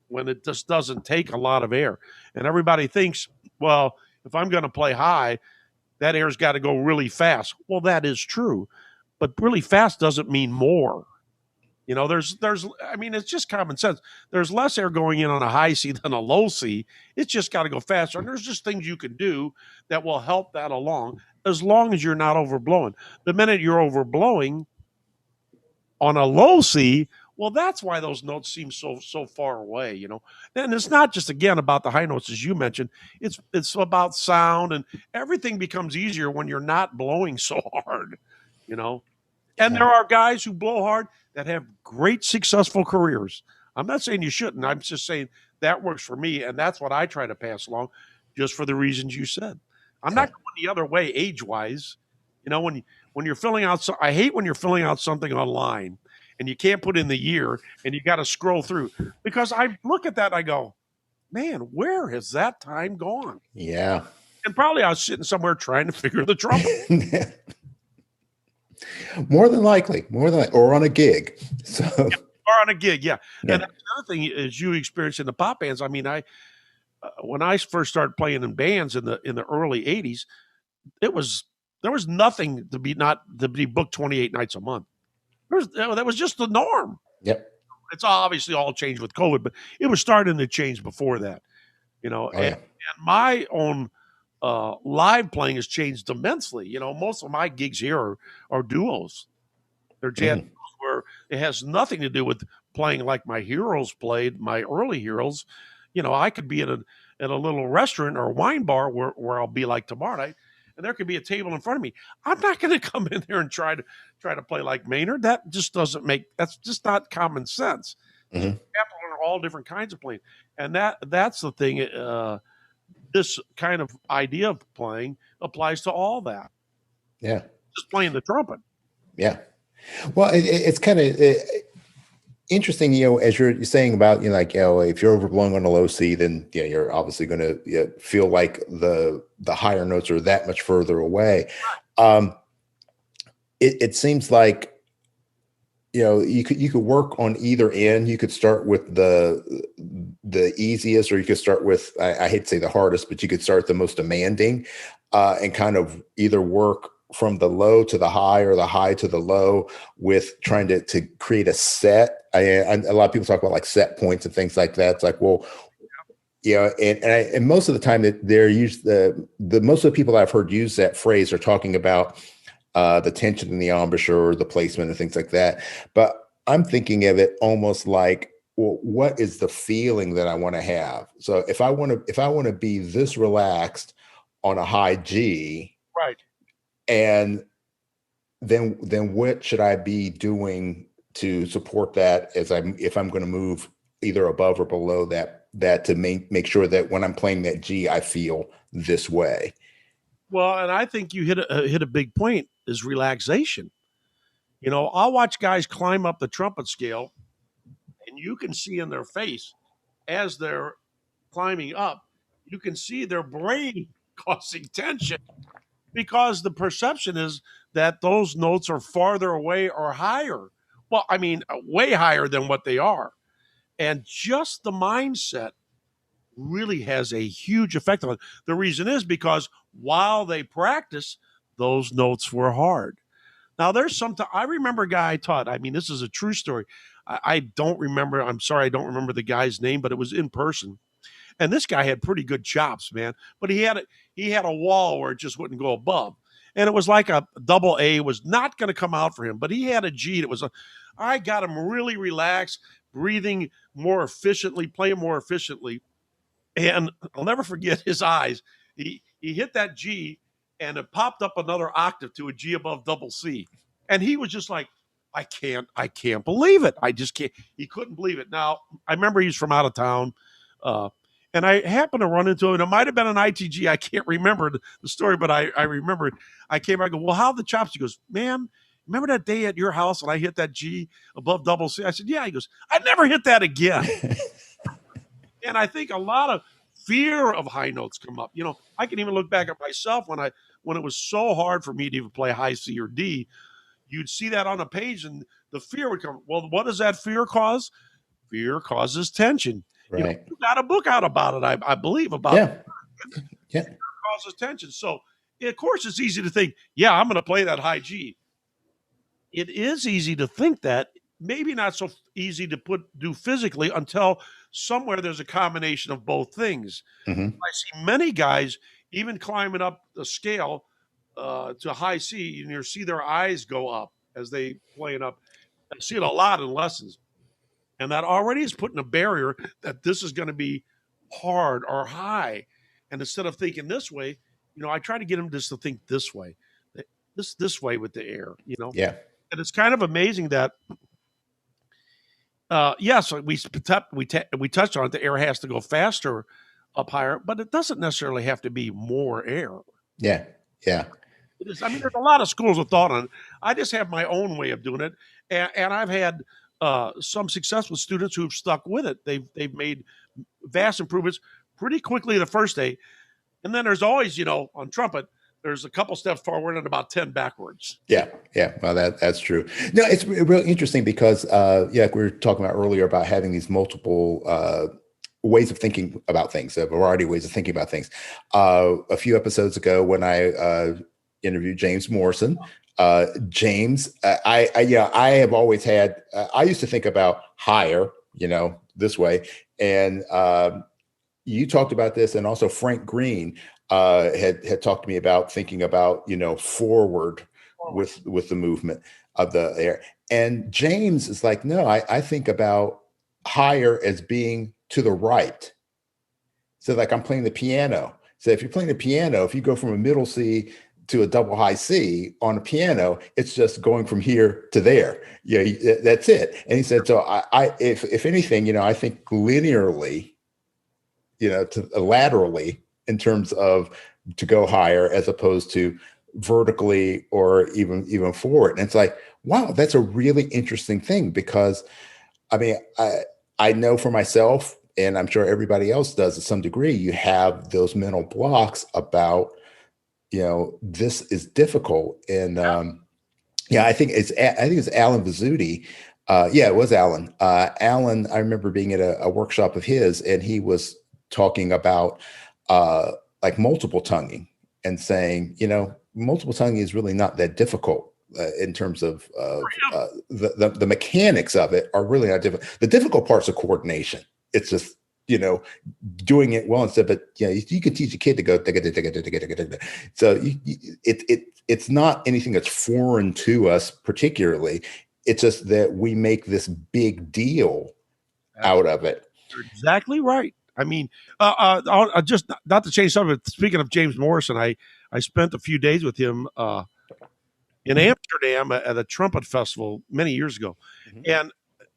when it just doesn't take a lot of air. And everybody thinks, well, if I'm going to play high, that air's got to go really fast. Well, that is true. But really fast doesn't mean more. It's just common sense. There's less air going in on a high C than a low C. It's just got to go faster. And there's just things you can do that will help that along as long as you're not overblowing. The minute you're overblowing on a low C, well, that's why those notes seem so far away, And it's not just, again, about the high notes, as you mentioned. It's about sound, and everything becomes easier when you're not blowing so hard, And there are guys who blow hard that have great successful careers. I'm not saying you shouldn't. I'm just saying that works for me, and that's what I try to pass along, just for the reasons you said. I'm not going the other way age-wise. When you're filling out, I hate when you're filling out something online and you can't put in the year and you got to scroll through, because I look at that and I go, man, where has that time gone? Yeah. And probably I was sitting somewhere trying to figure the trumpet. More than likely, or on a gig. So, Or on a gig, yeah. yeah. And that's another thing is you experience in the pop bands. I mean, when I first started playing in bands in the early '80s, there was nothing to be booked 28 nights a month. That was just the norm. Yep. It's obviously all changed with COVID, but it was starting to change before that. Oh, yeah. And my own live playing has changed immensely. Most of my gigs here are duos. They're jazz duos where it has nothing to do with playing like my heroes played, my early heroes. I could be in a little restaurant or wine bar where I'll be like tomorrow night, and there could be a table in front of me. I'm not going to come in there and try to play like Maynard. That just doesn't that's just not common sense. So you have to learn all different kinds of playing, and that's the thing. This kind of idea of playing applies to all that. Yeah. Just playing the trumpet. Yeah. Well, it's kind of interesting, as you're saying about, if you're overblowing on a low C, then you're obviously going to feel like the higher notes are that much further away. It seems like, you could work on either end. You could start with the easiest, or you could start with, I hate to say the hardest, but you could start the most demanding, and kind of either work from the low to the high or the high to the low with trying to create a set. A lot of people talk about like set points and things like that. It's like, well, and most of the time that they're used, most of the people that I've heard use that phrase are talking about the tension in the embouchure, the placement and things like that. But I'm thinking of it almost like, well, what is the feeling that I want to have? So if I want to be this relaxed on a high G, right, and then what should I be doing to support that if I'm going to move either above or below that to make sure that when I'm playing that G, I feel this way. Well, and I think you hit a big point is relaxation. I'll watch guys climb up the trumpet scale, and you can see in their face as they're climbing up, you can see their brain causing tension because the perception is that those notes are farther away or higher. Well, I mean, way higher than what they are. And just the mindset really has a huge effect on it. The reason is because while they practice, those notes were hard. Now, I remember a guy I taught. I mean, this is a true story. I don't remember. I'm sorry, I don't remember the guy's name, but it was in person. And this guy had pretty good chops, man. But he had a wall where it just wouldn't go above. And it was like a double A was not going to come out for him. But he had a G. I got him really relaxed, breathing more efficiently, playing more efficiently. And I'll never forget his eyes. He hit that G, and it popped up another octave to a G above double C. And he was just like, I can't believe it. I just can't. He couldn't believe it. Now, I remember he's from out of town. And I happened to run into him. It might have been an ITG. I can't remember the story, but I remember it. I came back and go, well, how the chops? He goes, man, remember that day at your house and I hit that G above double C? I said, yeah. He goes, I never hit that again. And I think a lot of fear of high notes come up. I can even look back at myself when it was so hard for me to even play high C or D. You'd see that on a page and the fear would come. Well, what does that fear cause? Fear causes tension. Right. You got a book out about it, I believe, about yeah. Fear causes tension. So, of course, it's easy to think, yeah, I'm going to play that high G. It is easy to think that, maybe not so easy to do physically until somewhere there's a combination of both things. Mm-hmm. I see many guys even climbing up the scale to high C, and you see their eyes go up as they playing up. I see it a lot in lessons. And that already is putting a barrier that this is going to be hard or high. And instead of thinking this way, I try to get them just to think this way, this way with the air, Yeah. And it's kind of amazing that, yes, we touched on it. The air has to go faster up higher, but it doesn't necessarily have to be more air. Yeah. Yeah. It is. I mean, there's a lot of schools of thought on it. I just have my own way of doing it. And I've had some success with students who've stuck with it. They've made vast improvements pretty quickly the first day, and then there's always, on trumpet, there's a couple steps forward and about 10 backwards. Yeah. Well, that's true. No, it's real interesting because, like we were talking about earlier about having these multiple ways of thinking about things, a variety of ways of thinking about things. A few episodes ago, when I interviewed James Morrison, James, I have always had. I used to think about higher, this way, and you talked about this, and also Frank Green had talked to me about thinking about forward with the movement of the air. And James is like, no, I think about higher as being to the right. So like I'm playing the piano. So if you're playing the piano, if you go from a middle C to a double high C on a piano, it's just going from here to there. Yeah, that's it. And he said, so if anything, I think linearly, laterally in terms of to go higher as opposed to vertically or even forward. And it's like, wow, that's a really interesting thing, because I know for myself, and I'm sure everybody else does to some degree, you have those mental blocks about, this is difficult. And I think it's Alan Vizzuti. It was Alan. Alan, I remember being at a workshop of his, and he was talking about like multiple tonguing and saying, multiple tonguing is really not that difficult in terms of the mechanics of it are really not difficult. The difficult part's of coordination. It's just, doing it well instead. But you can teach a kid to go. So it's not anything that's foreign to us particularly. It's just that we make this big deal out of it. You're exactly right. I mean, I'll just not to change something. Speaking of James Morrison, I spent a few days with him in Amsterdam at a trumpet festival many years ago, and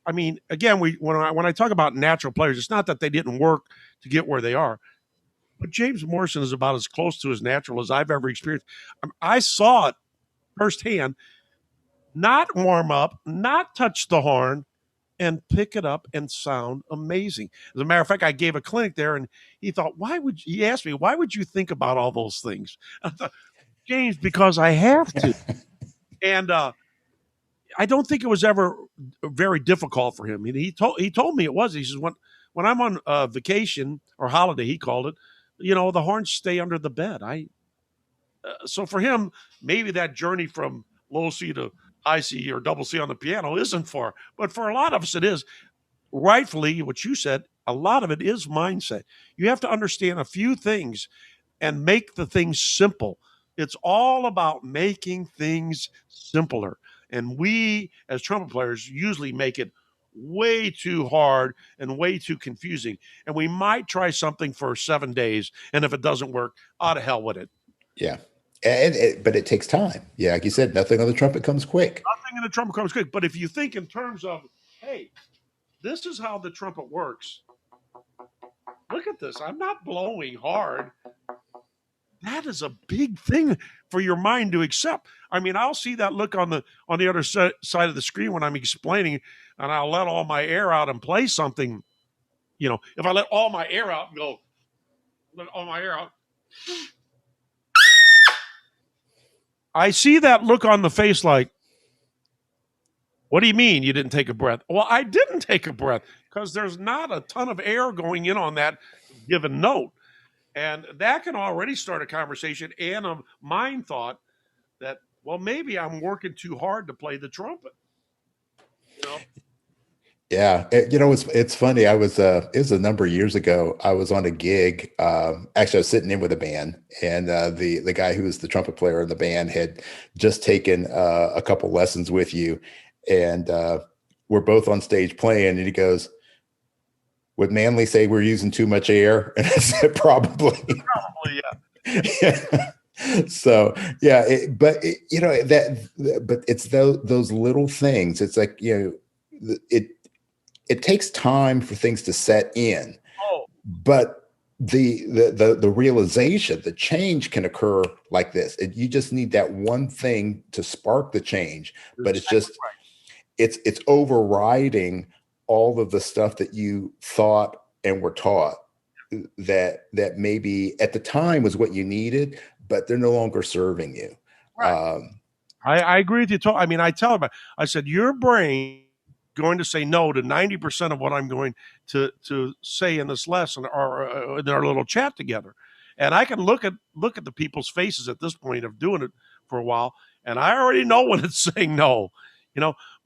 I mean, again, when I talk about natural players, it's not that they didn't work to get where they are, but James Morrison is about as close to as natural as I've ever experienced. I saw it firsthand. Not warm up, not touch the horn, and pick it up and sound amazing. As a matter of fact, I gave a clinic there, and he asked me, why would you think about all those things? I thought, James, because I have to. And I don't think it was ever very difficult for him. He told me it was. He says, when I'm on vacation or holiday, he called it, the horns stay under the bed. So for him, maybe that journey from low C to high C or double C on the piano isn't far, but for a lot of us, it is. Rightfully, what you said, a lot of it is mindset. You have to understand a few things and make the things simple. It's all about making things simpler. And we, as trumpet players, usually make it way too hard and way too confusing. And we might try something for 7 days, and if it doesn't work, to hell with it. Yeah. But it takes time. Yeah, like you said, nothing on the trumpet comes quick. Nothing in the trumpet comes quick. But if you think in terms of, hey, this is how the trumpet works. Look at this. I'm not blowing hard. That is a big thing for your mind to accept. I mean, I'll see that look on the other side of the screen when I'm explaining, and I'll let all my air out and play something. If I let all my air out and go, let all my air out, I see that look on the face like, what do you mean you didn't take a breath? Well, I didn't take a breath because there's not a ton of air going in on that given note. And that can already start a conversation and a mind thought that, well, maybe I'm working too hard to play the trumpet. Yeah. It's funny. It was a number of years ago. I was on a gig. Actually, I was sitting in with a band, and the guy who was the trumpet player in the band had just taken a couple lessons with you. And we're both on stage playing, and he goes, would Manley say we're using too much air? And I said, probably. Probably, yeah. Yeah. So, yeah, but it's those little things. It's like, it takes time for things to set in. Oh. But the realization, the change can occur like this. You just need that one thing to spark the change. But it's just, it's overriding all of the stuff that you thought and were taught that maybe at the time was what you needed, but they're no longer serving you. Right. I agree with you. I mean, I tell them, I said, your brain going to say no to 90% of what I'm going to say in this lesson or in our little chat together. And I can look at the people's faces at this point of doing it for a while, and I already know when it's saying no,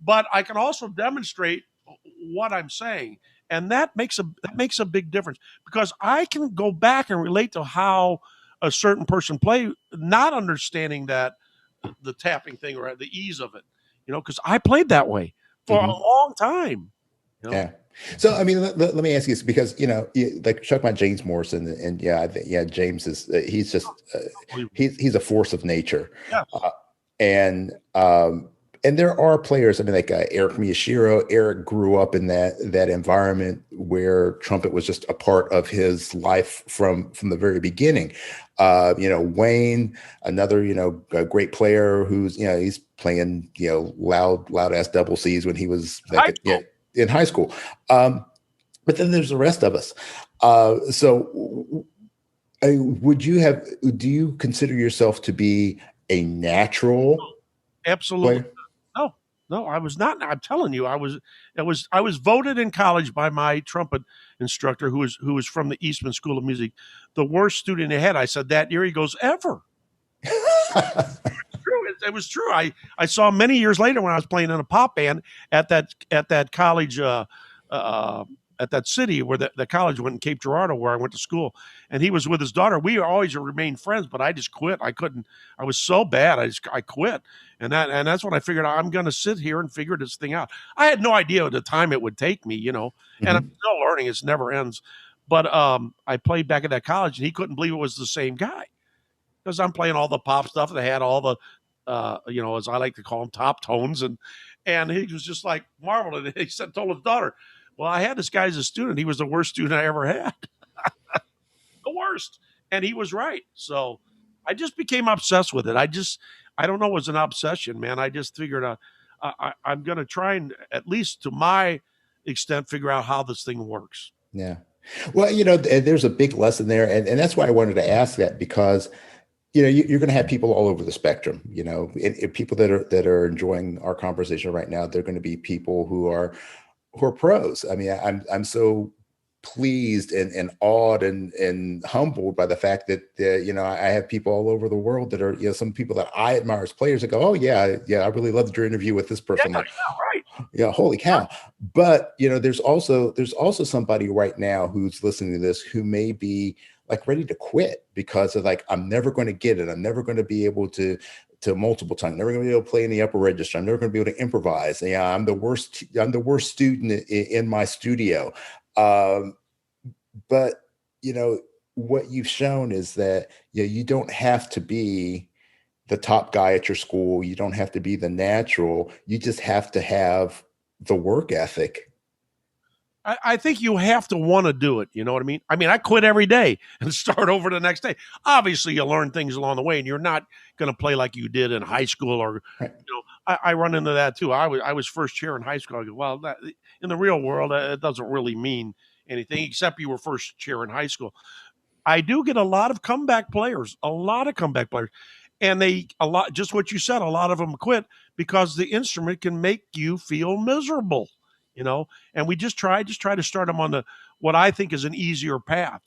but I can also demonstrate what I'm saying. And that makes a big difference, because I can go back and relate to how a certain person play, not understanding that the tapping thing or the ease of it, because I played that way for a long time. Yeah. So, I mean, let me ask you this, because, like talk about James Morrison, and James is, he's just, he's a force of nature. Yes. And there are players, I mean, like Eric Miyashiro. Eric grew up in that environment where trumpet was just a part of his life from the very beginning. Wayne, another, a great player who's, he's playing, loud ass double C's when he was in high school. But then there's the rest of us. So do you consider yourself to be a natural? Absolutely. Player? No, I was not. I'm telling you, I was voted in college by my trumpet instructor, who was from the Eastman School of Music, the worst student they had. I said that year. He goes, ever. It was true. I saw him many years later when I was playing in a pop band at that college, at that city where the college went in Cape Girardeau, where I went to school, and he was with his daughter. We always remained friends, but I just quit. I couldn't. I was so bad. I quit, and that's when I figured I'm going to sit here and figure this thing out. I had no idea the time it would take me, and I'm still learning. It never ends. But I played back at that college, and he couldn't believe it was the same guy, because I'm playing all the pop stuff that had all the as I like to call them, top tones, and he was just like marveled. And he told his daughter, well, I had this guy as a student. He was the worst student I ever had. The worst. And he was right. So I just became obsessed with it. I don't know, it was an obsession, man. I just figured I'm going to try and, at least to my extent, figure out how this thing works. Yeah. Well, there's a big lesson there. And that's why I wanted to ask that, because you're going to have people all over the spectrum, and people that are enjoying our conversation right now. They're going to be people who are pros. I mean, I'm so pleased and awed and humbled by the fact that I have people all over the world that are some people that I admire as players that go, oh yeah, I really loved your interview with this person. Yeah, right. Yeah, holy cow. But there's also somebody right now who's listening to this who may be like ready to quit because of like, I'm never going to get it. I'm never going to be able to multiple times. I'm never going to be able to play in the upper register. I'm never going to be able to improvise. Yeah, I'm the worst student in my studio. But what you've shown is that you don't have to be the top guy at your school. You don't have to be the natural. You just have to have the work ethic. I think you have to want to do it. You know what I mean? I quit every day and start over the next day. Obviously, you learn things along the way, and you're not going to play like you did in high school. Or, right. I run into that too. I was first chair in high school. I go, well, in the real world, it doesn't really mean anything, except you were first chair in high school. I do get a lot of comeback players, and just what you said, a lot of them quit because the instrument can make you feel miserable. And we just try to start them on what I think is an easier path,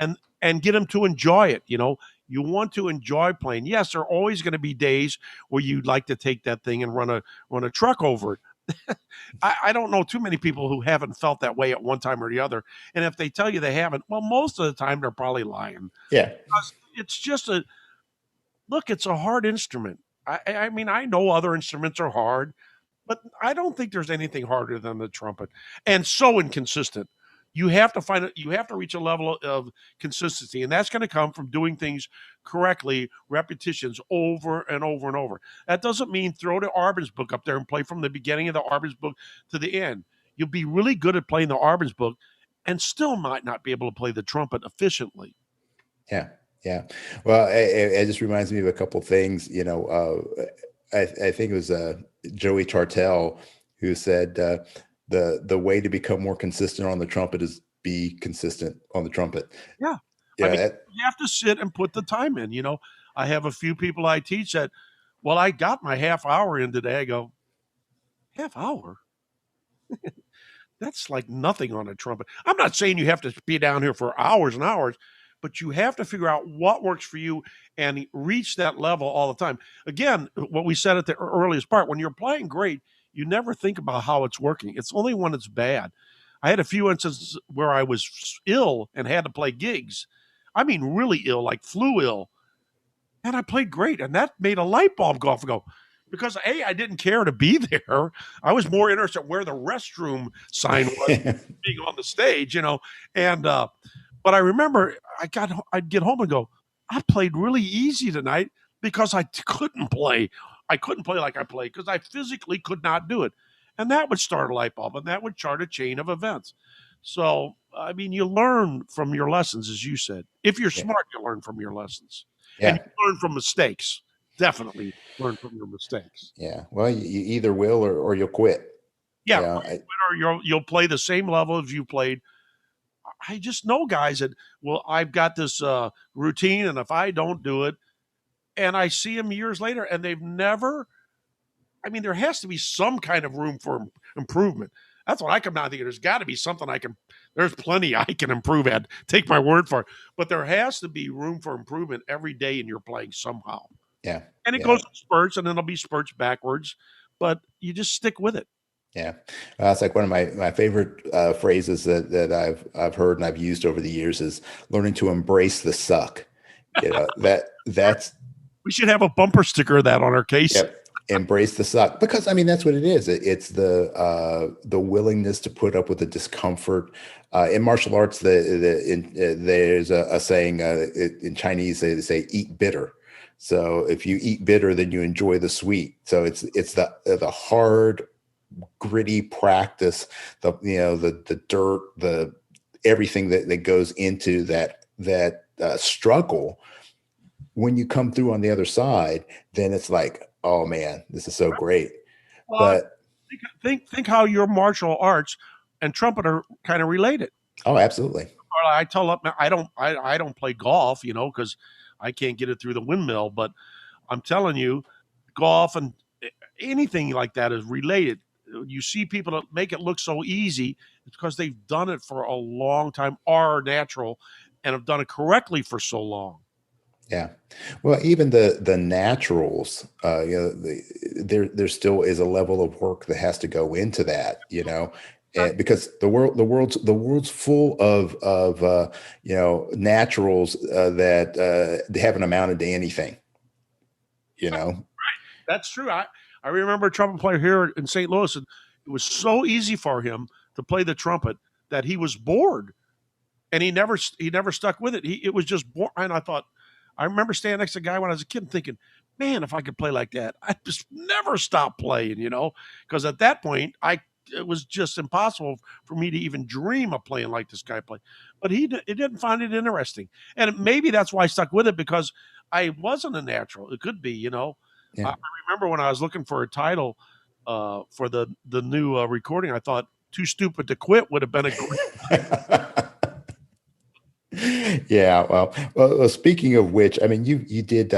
and get them to enjoy it. You want to enjoy playing. Yes, there are always going to be days where you'd like to take that thing and run a truck over it. I don't know too many people who haven't felt that way at one time or the other. And if they tell you they haven't, well, most of the time they're probably lying. Yeah. Because it's just it's a hard instrument. I mean, I know other instruments are hard, but I don't think there's anything harder than the trumpet, and so inconsistent. You have to reach a level of consistency, and that's going to come from doing things correctly, repetitions over and over and over. That doesn't mean throw the Arbenz book up there and play from the beginning of the Arbenz book to the end. You'll be really good at playing the Arbenz book and still might not be able to play the trumpet efficiently. Yeah. Yeah. Well, it just reminds me of a couple of things, I think it was Joey Tartell who said the way to become more consistent on the trumpet is be consistent on the trumpet. Yeah. I Yeah, mean, you have to sit and put the time in. I have a few people I teach that, well, I got my half hour in today. I go, half hour? That's like nothing on a trumpet. I'm not saying you have to be down here for hours and hours, but you have to figure out what works for you and reach that level all the time. Again, what we said at the earliest part, when you're playing great, you never think about how it's working. It's only when it's bad. I had a few instances where I was ill and had to play gigs. I mean, really ill, like flu ill. And I played great. And that made a light bulb go off and go, because A, I didn't care to be there. I was more interested in where the restroom sign was being on the stage, And but I remember I'd get home and go, I played really easy tonight because I couldn't play. I couldn't play like I played because I physically could not do it. And that would start a light bulb and that would chart a chain of events. So, I mean, you learn from your lessons, as you said. If you're smart, you learn from your lessons. And you learn from mistakes. Definitely learn from your mistakes. Yeah. Well, you either will or you'll quit. Yeah. Or you'll play the same level as you played. I just know guys that, well, I've got this routine, and if I don't do it, and I see them years later, and they've never, I mean, there has to be some kind of room for improvement. That's what I come down thinking. There's got to be something there's plenty I can improve at. Take my word for it. But there has to be room for improvement every day in your playing somehow. Yeah. And it goes in spurts, and then it'll be spurts backwards, but you just stick with it. Yeah. It's like one of my favorite phrases that I've heard and I've used over the years is learning to embrace the suck. That's we should have a bumper sticker of that on our case. Yep. Embrace the suck, because I mean that's what it is. It's the willingness to put up with the discomfort. In martial arts, there's a saying in Chinese. They say "eat bitter." So if you eat bitter, then you enjoy the sweet. So it's the hard, gritty practice. The dirt, the everything that goes into that struggle. When you come through on the other side, then it's like, oh man, this is so great. Well, but think how your martial arts and trumpet are kind of related. Oh, absolutely. I tell them I don't play golf, because I can't get it through the windmill. But I'm telling you, golf and anything like that is related. You see people that make it look so easy. It's because they've done it for a long time, are natural, and have done it correctly for so long. Yeah. Well, even the naturals, there still is a level of work that has to go into that, because the world's full of naturals that they haven't amounted to anything, Right. That's true. I remember a trumpet player here in St. Louis, and it was so easy for him to play the trumpet that he was bored, and he never stuck with it. It was just boring. And I remember standing next to a guy when I was a kid and thinking, man, if I could play like that, I'd just never stop playing, because at that point, it was just impossible for me to even dream of playing like this guy played. But he didn't find it interesting. And maybe that's why I stuck with it, because I wasn't a natural. It could be, Yeah. I remember when I was looking for a title for the new recording, I thought Too Stupid to Quit would have been a great Yeah, well, speaking of which, I mean, you did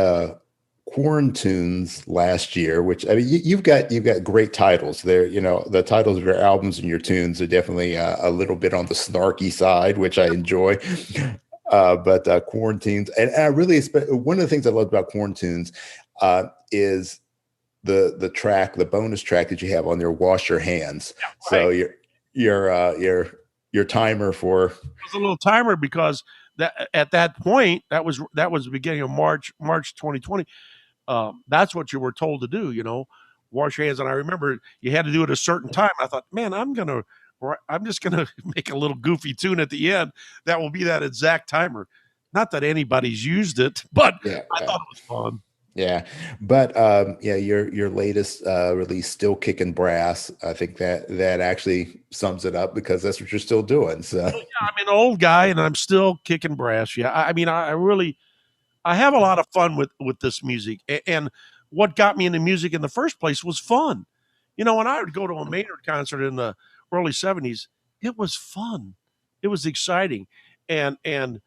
Quarantunes last year, which I mean, you've got great titles there. The titles of your albums and your tunes are definitely a little bit on the snarky side, which I enjoy. But Quarantunes, and I really one of the things I loved about Quarantunes is the bonus track that you have on there, Wash Your Hands. Yeah, right. So your timer for it was a little timer, because that at that point that was the beginning of March 2020. That's what you were told to do, wash your hands. And I remember you had to do it a certain time. I thought, man, I'm just gonna make a little goofy tune at the end that will be that exact timer. Not that anybody's used it, but yeah, I thought it was fun. Yeah, but your latest release, Still Kicking Brass, I think that actually sums it up, because that's what you're still doing. So yeah, I'm an old guy and I'm still kicking brass. Yeah, I mean, I have a lot of fun with this music, and what got me into music in the first place was fun. When I would go to a Maynard concert in the early '70s, it was fun. It was exciting, and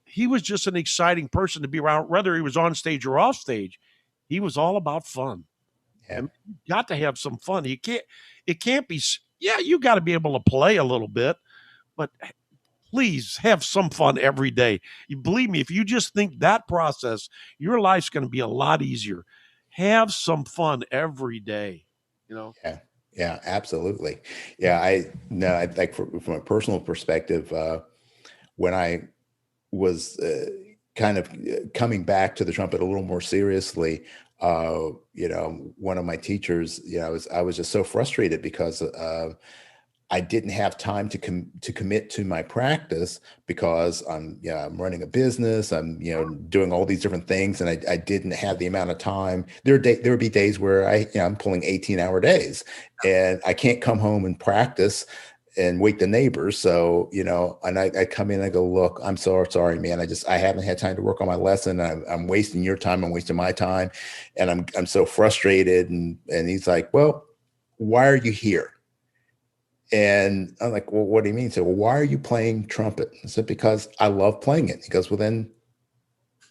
he was just an exciting person to be around, whether he was on stage or off stage. He was all about fun, Yeah. and you got to have some fun. It can't be. Yeah, you got to be able to play a little bit, but please have some fun every day. You believe me, if you just think that process, your life's going to be a lot easier. Have some fun every day. Yeah. Yeah, absolutely. Yeah, I no, I like from a personal perspective, when I was kind of coming back to the trumpet a little more seriously, one of my teachers, I was just so frustrated because I didn't have time to commit to my practice because I'm running a business. I'm, doing all these different things, and I didn't have the amount of time. There would be days where I'm pulling 18-hour days, and I can't come home and practice and wake the neighbors. So, and I come in and I go, look, I'm so sorry, man. I haven't had time to work on my lesson. I'm wasting your time. I'm wasting my time. And I'm so frustrated. And he's like, well, why are you here? And I'm like, well, what do you mean? So, well, why are you playing trumpet? I said, because I love playing it. He goes, well, then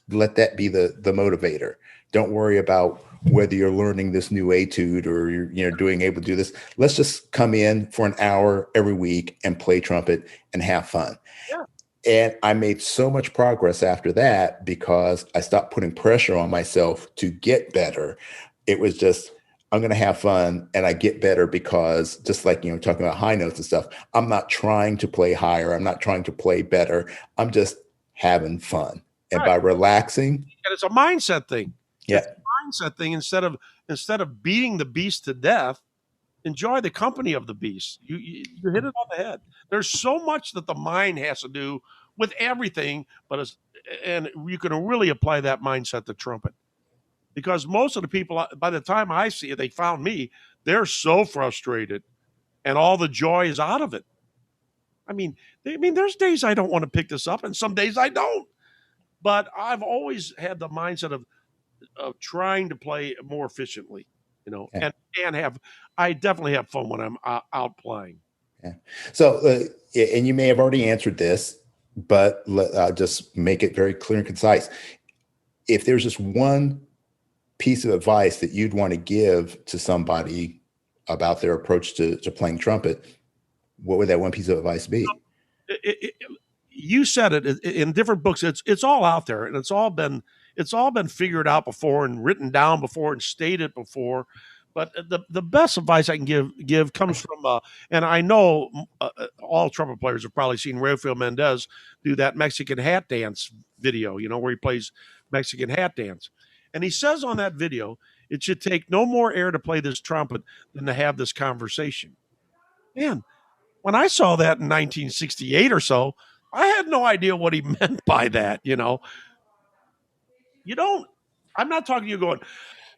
let that be the motivator. Don't worry about whether you're learning this new etude or you're doing able to do this. Let's just come in for an hour every week and play trumpet and have fun. Yeah. And I made so much progress after that because I stopped putting pressure on myself to get better. It was just, I'm going to have fun and I get better because just like, talking about high notes and stuff, I'm not trying to play higher. I'm not trying to play better. I'm just having fun. And by relaxing. And it's a mindset thing. Yeah. It's a mindset thing. Instead of beating the beast to death, enjoy the company of the beast. You hit it on the head. There's so much that the mind has to do with everything, and you can really apply that mindset to trumpet. Because most of the people, by the time I see it, they found me, they're so frustrated and all the joy is out of it. There's days I don't want to pick this up and some days I don't. But I've always had the mindset of trying to play more efficiently, Yeah. and I definitely have fun when I'm out playing. Yeah. So, and you may have already answered this, but I'll just make it very clear and concise. If there's just one piece of advice that you'd want to give to somebody about their approach to playing trumpet, what would that one piece of advice be? You said it in different books. It's all out there, and it's all been figured out before and written down before and stated before. But the best advice I can give comes from and I know all trumpet players have probably seen Rafael Mendez do that Mexican hat dance video, where he plays Mexican hat dance, and he says on that video, it should take no more air to play this trumpet than to have this conversation. Man, when I saw that in 1968 or so, I had no idea what he meant by that. You don't, I'm not talking to you going,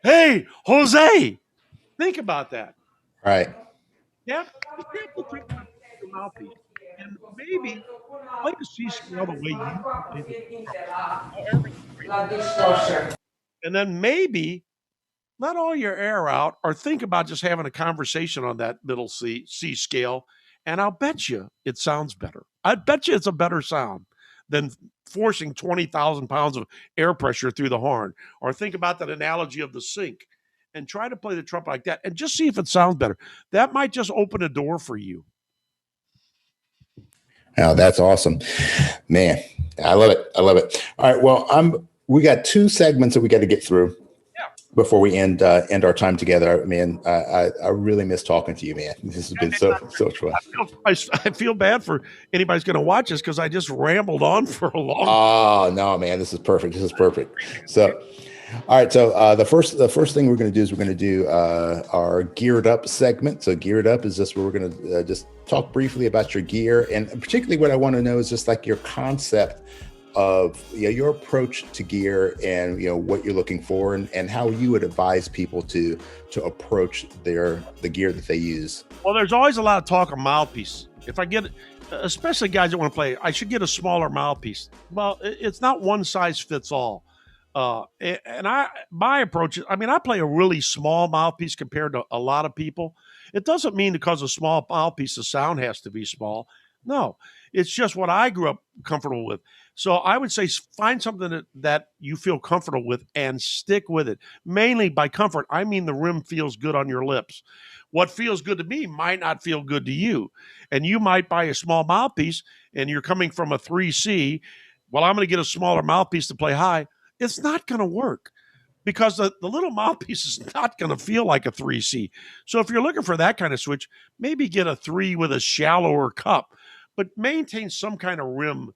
hey, Jose, think about that. Right. Yeah. You can't put your mouthpiece. And maybe play the C scale the way you play the trumpet. And then maybe let all your air out or think about just having a conversation on that middle C scale. And I'll bet you it sounds better. I bet you it's a better sound than forcing 20,000 pounds of air pressure through the horn. Or think about that analogy of the sink and try to play the trumpet like that and just see if it sounds better. That might just open a door for you. Oh, that's awesome, man. I love it. I love it. All right. Well, we got two segments that we got to get through before we end our time together. Man, I really miss talking to you, man. This has been so much fun. I feel bad for anybody's going to watch this because I just rambled on for a long time. Oh no, man, this is perfect. This is perfect. So, all right. So the first thing we're going to do is we're going to do our geared up segment. So geared up is just where we're going to just talk briefly about your gear, and particularly what I want to know is just like your concept of your approach to gear and what you're looking for and how you would advise people to approach the gear that they use. Well, there's always a lot of talk of mouthpiece. If I get, especially guys that want to play, I should get a smaller mouthpiece. Well, it's not one size fits all. My approach is, I mean, I play a really small mouthpiece compared to a lot of people. It doesn't mean because a small mouthpiece, the sound has to be small. No, it's just what I grew up comfortable with. So I would say find something that you feel comfortable with and stick with it. Mainly by comfort, I mean the rim feels good on your lips. What feels good to me might not feel good to you. And you might buy a small mouthpiece and you're coming from a 3C. Well, I'm going to get a smaller mouthpiece to play high. It's not going to work because the little mouthpiece is not going to feel like a 3C. So if you're looking for that kind of switch, maybe get a 3 with a shallower cup, but maintain some kind of rim.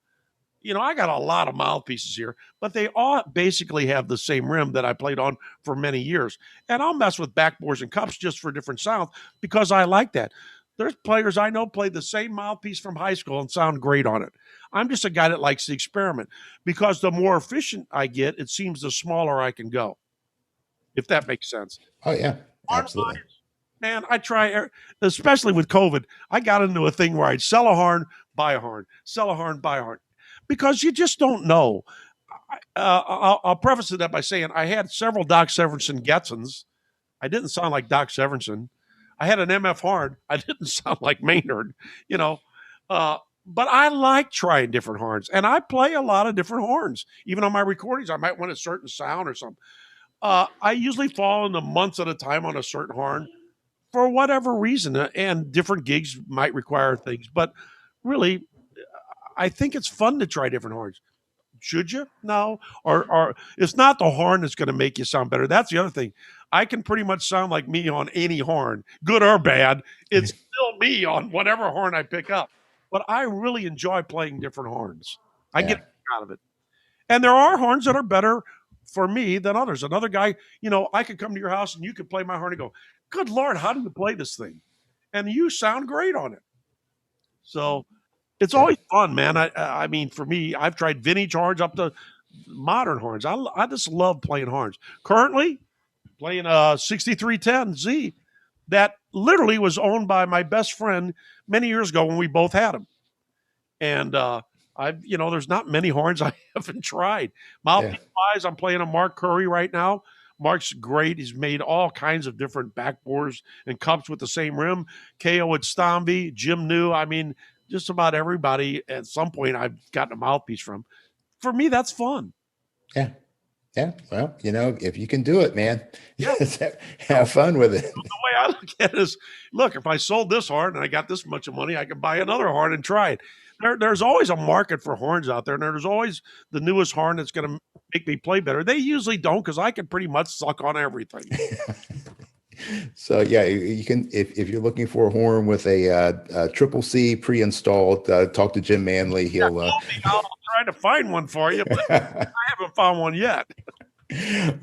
You know, I got a lot of mouthpieces here, but they all basically have the same rim that I played on for many years. And I'll mess with backboards and cups just for different sounds because I like that. There's players I know play the same mouthpiece from high school and sound great on it. I'm just a guy that likes to experiment because the more efficient I get, it seems the smaller I can go, if that makes sense. Oh yeah, absolutely. Man, I try, especially with COVID, I got into a thing where I'd sell a horn, buy a horn, sell a horn, buy a horn, because you just don't know. I'll preface that by saying I had several Doc Severinsen Getsons. I didn't sound like Doc Severinsen. I had an MF horn. I didn't sound like Maynard, you know. But I like trying different horns, and I play a lot of different horns. Even on my recordings, I might want a certain sound or something. I usually fall into months at a time on a certain horn for whatever reason, and different gigs might require things. But really, I think it's fun to try different horns. Should you? No. Or it's not the horn that's going to make you sound better. That's the other thing. I can pretty much sound like me on any horn, good or bad. It's still me on whatever horn I pick up. But I really enjoy playing different horns. I get out of it. And there are horns that are better for me than others. Another guy, you know, I could come to your house and you could play my horn and go, good Lord, how do you play this thing? And you sound great on it. So it's always fun, man. I mean, for me, I've tried vintage horns up to modern horns. I just love playing horns. Currently, playing a 6310Z that literally was owned by my best friend many years ago when we both had them. And there's not many horns I haven't tried. Mouthpiece-wise, I'm playing a Mark Curry right now. Mark's great. He's made all kinds of different backboards and cups with the same rim. KO at Stomby, Jim New. I mean, just about everybody at some point I've gotten a mouthpiece from. For me, that's fun. Yeah. Yeah. Well, you know, if you can do it, man, have fun with it. The way I look at it is, look, if I sold this horn and I got this much of money, I can buy another horn and try it. There's always a market for horns out there, and there's always the newest horn that's going to make me play better. They usually don't, because I can pretty much suck on everything. So yeah, you can, if you're looking for a horn with a triple C pre-installed, talk to Jim Manley. He'll I'll try to find one for you, but I haven't found one yet.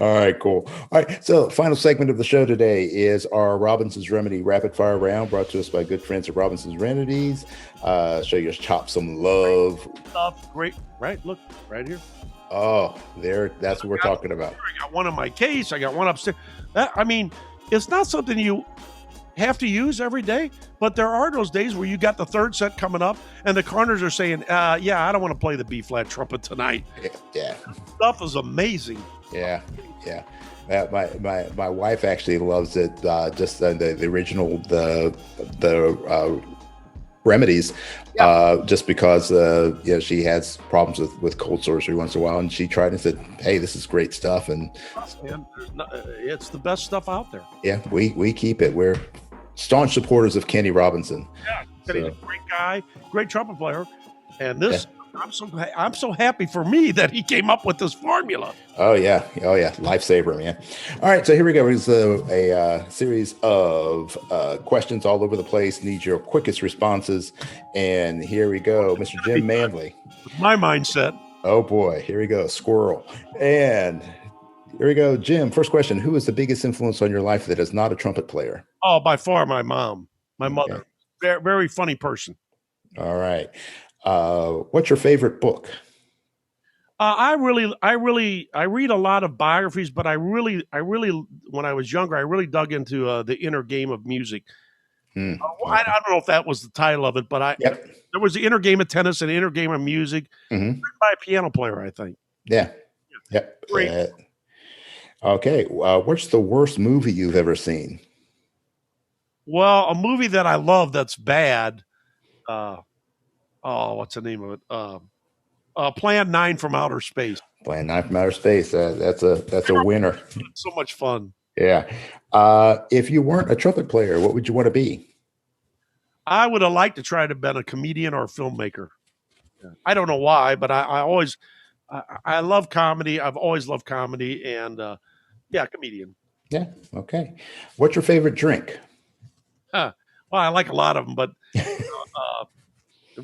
All right, cool. All right, so final segment of the show today is our Robinson's Remedy rapid fire round, brought to us by good friends at Robinson's Remedies. Show you chop some love. Stuff, great, right? Look, right here. Oh, there. That's what we're talking about. I got one in my case. I got one upstairs. It's not something you have to use every day, but there are those days where you got the third set coming up and the corners are saying, I don't want to play the B flat trumpet tonight. Yeah. Stuff is amazing. Yeah. My wife actually loves it. Just the original, the Remedies, just because she has problems with cold sores every once in a while, and she tried and said, "Hey, this is great stuff," and it's the best stuff out there. Yeah, we keep it. We're staunch supporters of Kenny Robinson. Yeah, Kenny's a great guy, great trumpet player, and this. Yeah. I'm so happy for me that he came up with this formula. Oh yeah, lifesaver, man. All right, so here we go. It's a series of questions all over the place. Need your quickest responses, and here we go, Mr. Jim Manley. My mindset. Oh boy, here we go, squirrel, and here we go, Jim. First question: who is the biggest influence on your life that is not a trumpet player? Oh, by far, my mom, my mother. Very, very funny person. All right. What's your favorite book? I read a lot of biographies, but I really, when I was younger, I really dug into the inner game of music. I don't know if that was the title of it, but there was the inner game of tennis and the inner game of music, written by a piano player, I think. Yeah. Yep. Great. Okay. What's the worst movie you've ever seen? Well, a movie that I love that's bad. Uh, what's the name of it? Plan 9 from Outer Space. Playing Knife from Outer Space. That's a winner. It's so much fun. Yeah. If you weren't a trumpet player, what would you want to be? I would have liked to try to been a comedian or a filmmaker. I don't know why, but I always I love comedy. I've always loved comedy, and comedian. Yeah. Okay. What's your favorite drink? Well, I like a lot of them, but uh,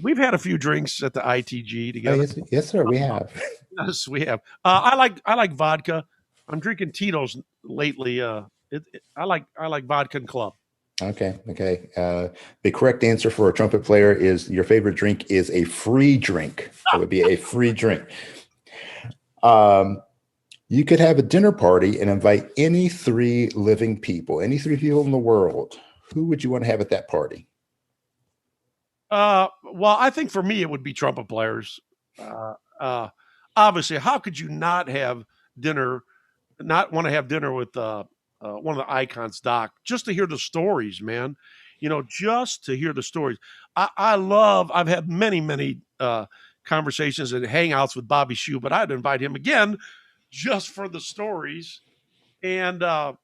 we've had a few drinks at the ITG Oh, together. yes, sir. We have. Yes, we have. I like vodka. I'm drinking Tito's lately. I like vodka and club. Okay. Okay. The correct answer for a trumpet player is your favorite drink is a free drink. It would be a free drink. You could have a dinner party and invite any three living people, any three people in the world. Who would you want to have at that party? Well, I think for me it would be trumpet players. Uh, uh, Obviously, how could you not have dinner, not want to have dinner with one of the icons, Doc, just to hear the stories, man? Just to hear the stories. I've had many conversations and hangouts with Bobby Shue, but I'd invite him again just for the stories. And um,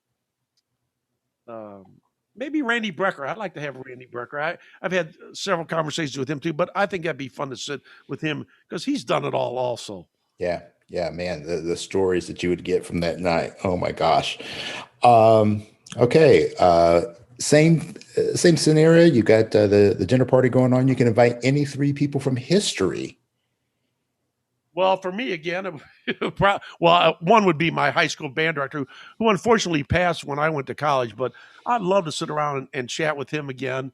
maybe Randy Brecker. I'd like to have Randy Brecker. I've had several conversations with him too, but I think that'd be fun to sit with him because he's done it all also. Yeah. Yeah, man. The stories that you would get from that night. Oh my gosh. Okay. Same scenario. You got the dinner party going on. You can invite any three people from history. Well, for me again, one would be my high school band director, who unfortunately passed when I went to college. But I'd love to sit around and chat with him again,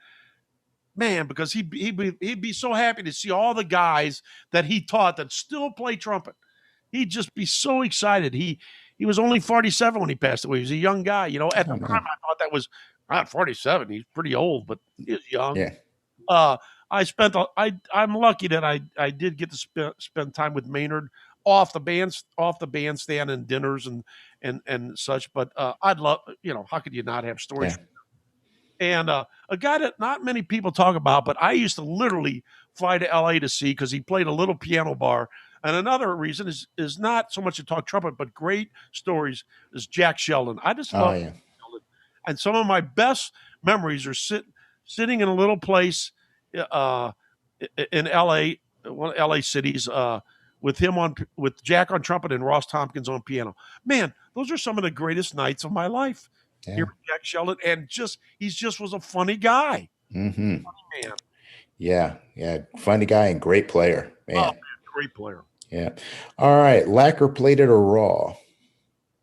man, because he'd be so happy to see all the guys that he taught that still play trumpet. He'd just be so excited. He was only 47 when he passed away. He was a young guy. At the Oh time, man. I thought that was not 47. He's pretty old, but he was young. Yeah. Uh, I'm lucky that I did get to spend time with Maynard off the bandstand and dinners and such. But I'd love, how could you not have stories? Yeah. And a guy that not many people talk about, but I used to literally fly to LA to see because he played a little piano bar. And another reason is not so much to talk trumpet, but great stories is Jack Sheldon. I just Oh love yeah. Sheldon. And some of my best memories are sitting in a little place uh, in LA, one of LA cities, with Jack on trumpet and Ross Tompkins on piano. Man, those are some of the greatest nights of my life. Yeah. Here with Jack Sheldon, and he just was a funny guy. Hmm. Man, Yeah. Yeah. Funny guy and great player, oh man. man, great player. Yeah. All right. Lacquer plated or raw?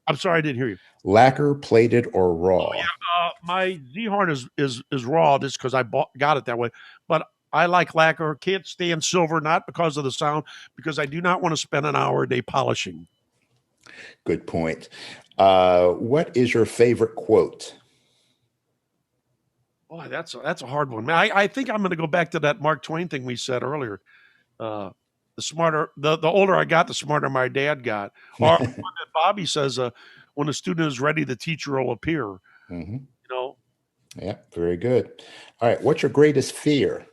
I'm sorry, I didn't hear you. Lacquer plated or Oh raw? yeah, my Z horn is raw just because got it that way. But I like lacquer. Can't stand silver, not because of the sound, because I do not want to spend an hour a day polishing. Good point. What is your favorite quote? Boy, that's a hard one, man. I think I'm going to go back to that Mark Twain thing we said earlier. The older I got, the smarter my dad got. Or one that Bobby says, when a student is ready, the teacher will appear. Hmm. You know, Yeah, very good. All right. What's your greatest fear?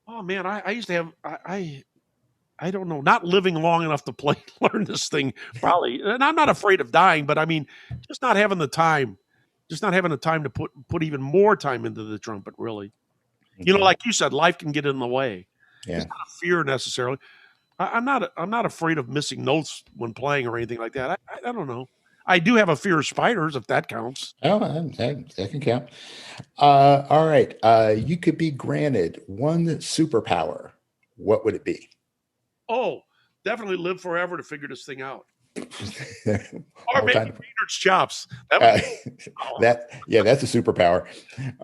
oh man, I used to have I don't know, not living long enough to learn this thing probably. And I'm not afraid of dying, but I mean, just not having the time, just not having the time to put even more time into the trumpet. Really, Okay. like you said, life can get in the way. Yeah. It's not a fear necessarily. I'm not afraid of missing notes when playing or anything like that. I don't know. I do have a fear of spiders, if that counts. Oh, that can count. All right. You could be granted one superpower. What would it be? Oh, definitely live forever to figure this thing out. Or All maybe kind of, Maynard's chops. That would that's a superpower.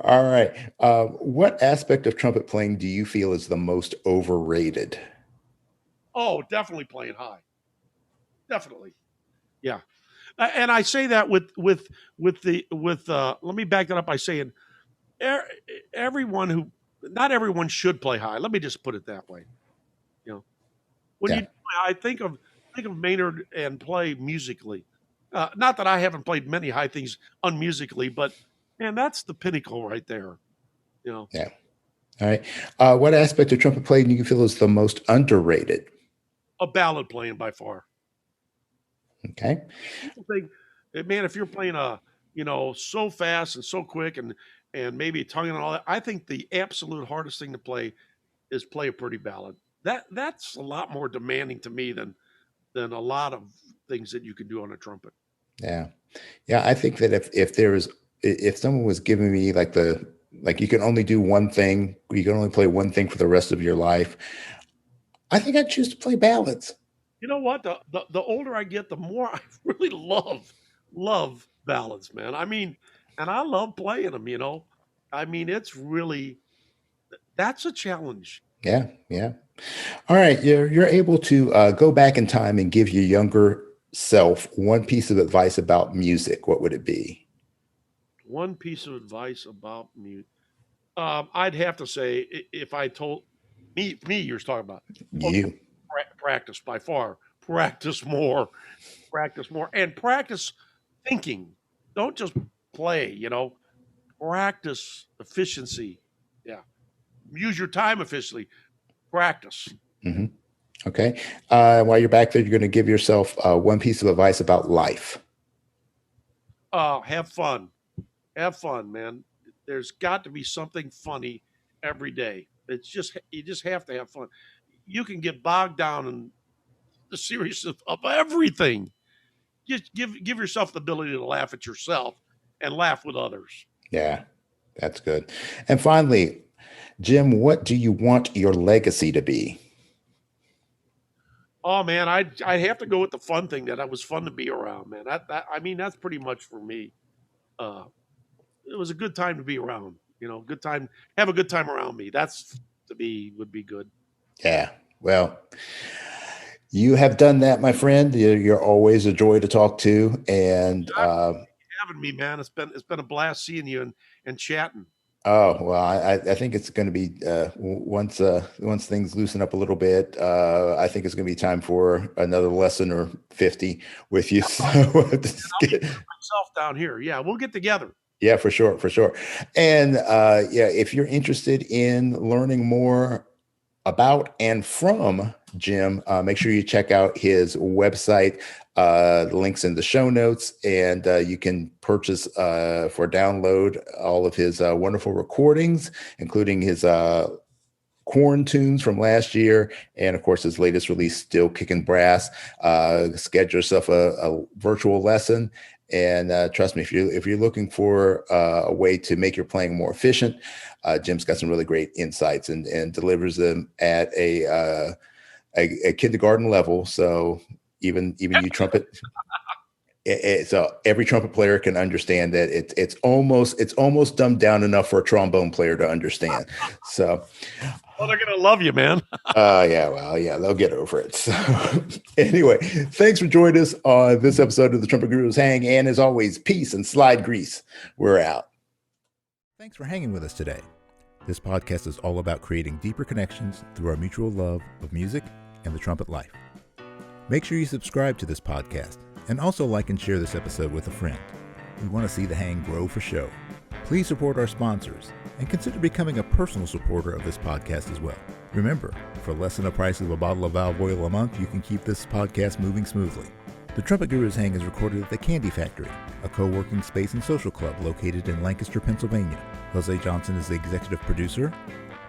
All right. What aspect of trumpet playing do you feel is the most overrated? oh, definitely playing high. Definitely. Yeah. And I say that with let me back that up by saying er, everyone who not everyone should play high. Let me just put it that way. You know, when you Yeah. I think think of Maynard and play musically. Not that I haven't played many high things unmusically, but man, that's the pinnacle right there. You know, Yeah. All right. What aspect of trumpet playing do you feel is the most underrated? a ballad playing by far. Okay. People think, man, if you're playing so fast and so quick and maybe tongue and all that, I think the absolute hardest thing to play is play a pretty ballad. That's a lot more demanding to me than a lot of things that you can do on a trumpet. Yeah. Yeah. I think that if someone was giving me like you can only do one thing, you can only play one thing for the rest of your life, I think I'd choose to play ballads. You know what? The older I get, the more I really love ballads, man. I mean, and I love playing them, you know. I mean, that's a challenge. Yeah. Yeah. All right. You're able to go back in time and give your younger self one piece of advice about music. What would it be? One piece of advice about music. I'd have to say, if I told me, you're talking about You. practice by far, practice more, and practice thinking. Don't just play, you know, practice efficiency. Yeah. Use your time efficiently. Practice. Mm-hmm. Okay. While you're back there, you're going to give yourself one piece of advice about life. Have fun. Have fun, man. There's got to be something funny every day. You just have to have fun. You can get bogged down in the seriousness of everything. Just give yourself the ability to laugh at yourself and laugh with others. Yeah, that's good. And finally, Jim, what do you want your legacy to be? Oh man, I'd have to go with the fun thing that was fun to be around, man. I mean, that's pretty much for me. It was a good time to be around, you know, have a good time around me. That's would be good. Yeah. Well, you have done that, my friend. You're always a joy to talk to. And having me, man. It's been a blast seeing you and chatting. Oh, well, I think it's going to be once things loosen up a little bit, I think it's going to be time for another lesson or 50 with you. So I'll get myself down here. Yeah, we'll get together. Yeah, for sure. And if you're interested in learning more about and from Jim, make sure you check out his website. The links in the show notes, and you can purchase for download all of his wonderful recordings, including his corn tunes from last year, and of course his latest release, Still Kicking Brass. Schedule yourself a virtual lesson. And trust me, if you're looking for a way to make your playing more efficient, Jim's got some really great insights and delivers them at a kindergarten level. So even you trumpet, so every trumpet player can understand that it's almost dumbed down enough for a trombone player to understand. So. Well, they're gonna love you, man. Yeah, they'll get over it. So, anyway, thanks for joining us on this episode of the Trumpet Gurus Hang, and as always, peace and slide grease. We're out. Thanks for hanging with us today. This podcast is all about creating deeper connections through our mutual love of music and the trumpet life. Make sure you subscribe to this podcast and also like and share this episode with a friend. We want to see the hang grow for show. Please support our sponsors and consider becoming a personal supporter of this podcast as well. Remember, for less than the price of a bottle of valve oil a month, you can keep this podcast moving smoothly. The Trumpet Gurus Hang is recorded at the Candy Factory, a co-working space and social club located in Lancaster, Pennsylvania. Jose Johnson is the executive producer.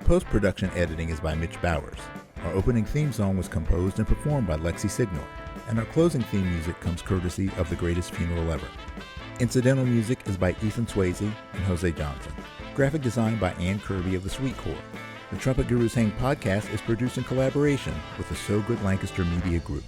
Post-production editing is by Mitch Bowers. Our opening theme song was composed and performed by Lexi Signal, and our closing theme music comes courtesy of The Greatest Funeral Ever. Incidental music is by Ethan Swayze and Jose Johnson. Graphic design by Ann Kirby of the Sweet Corps. The Trumpet Gurus Hang podcast is produced in collaboration with the So Good Lancaster Media Group.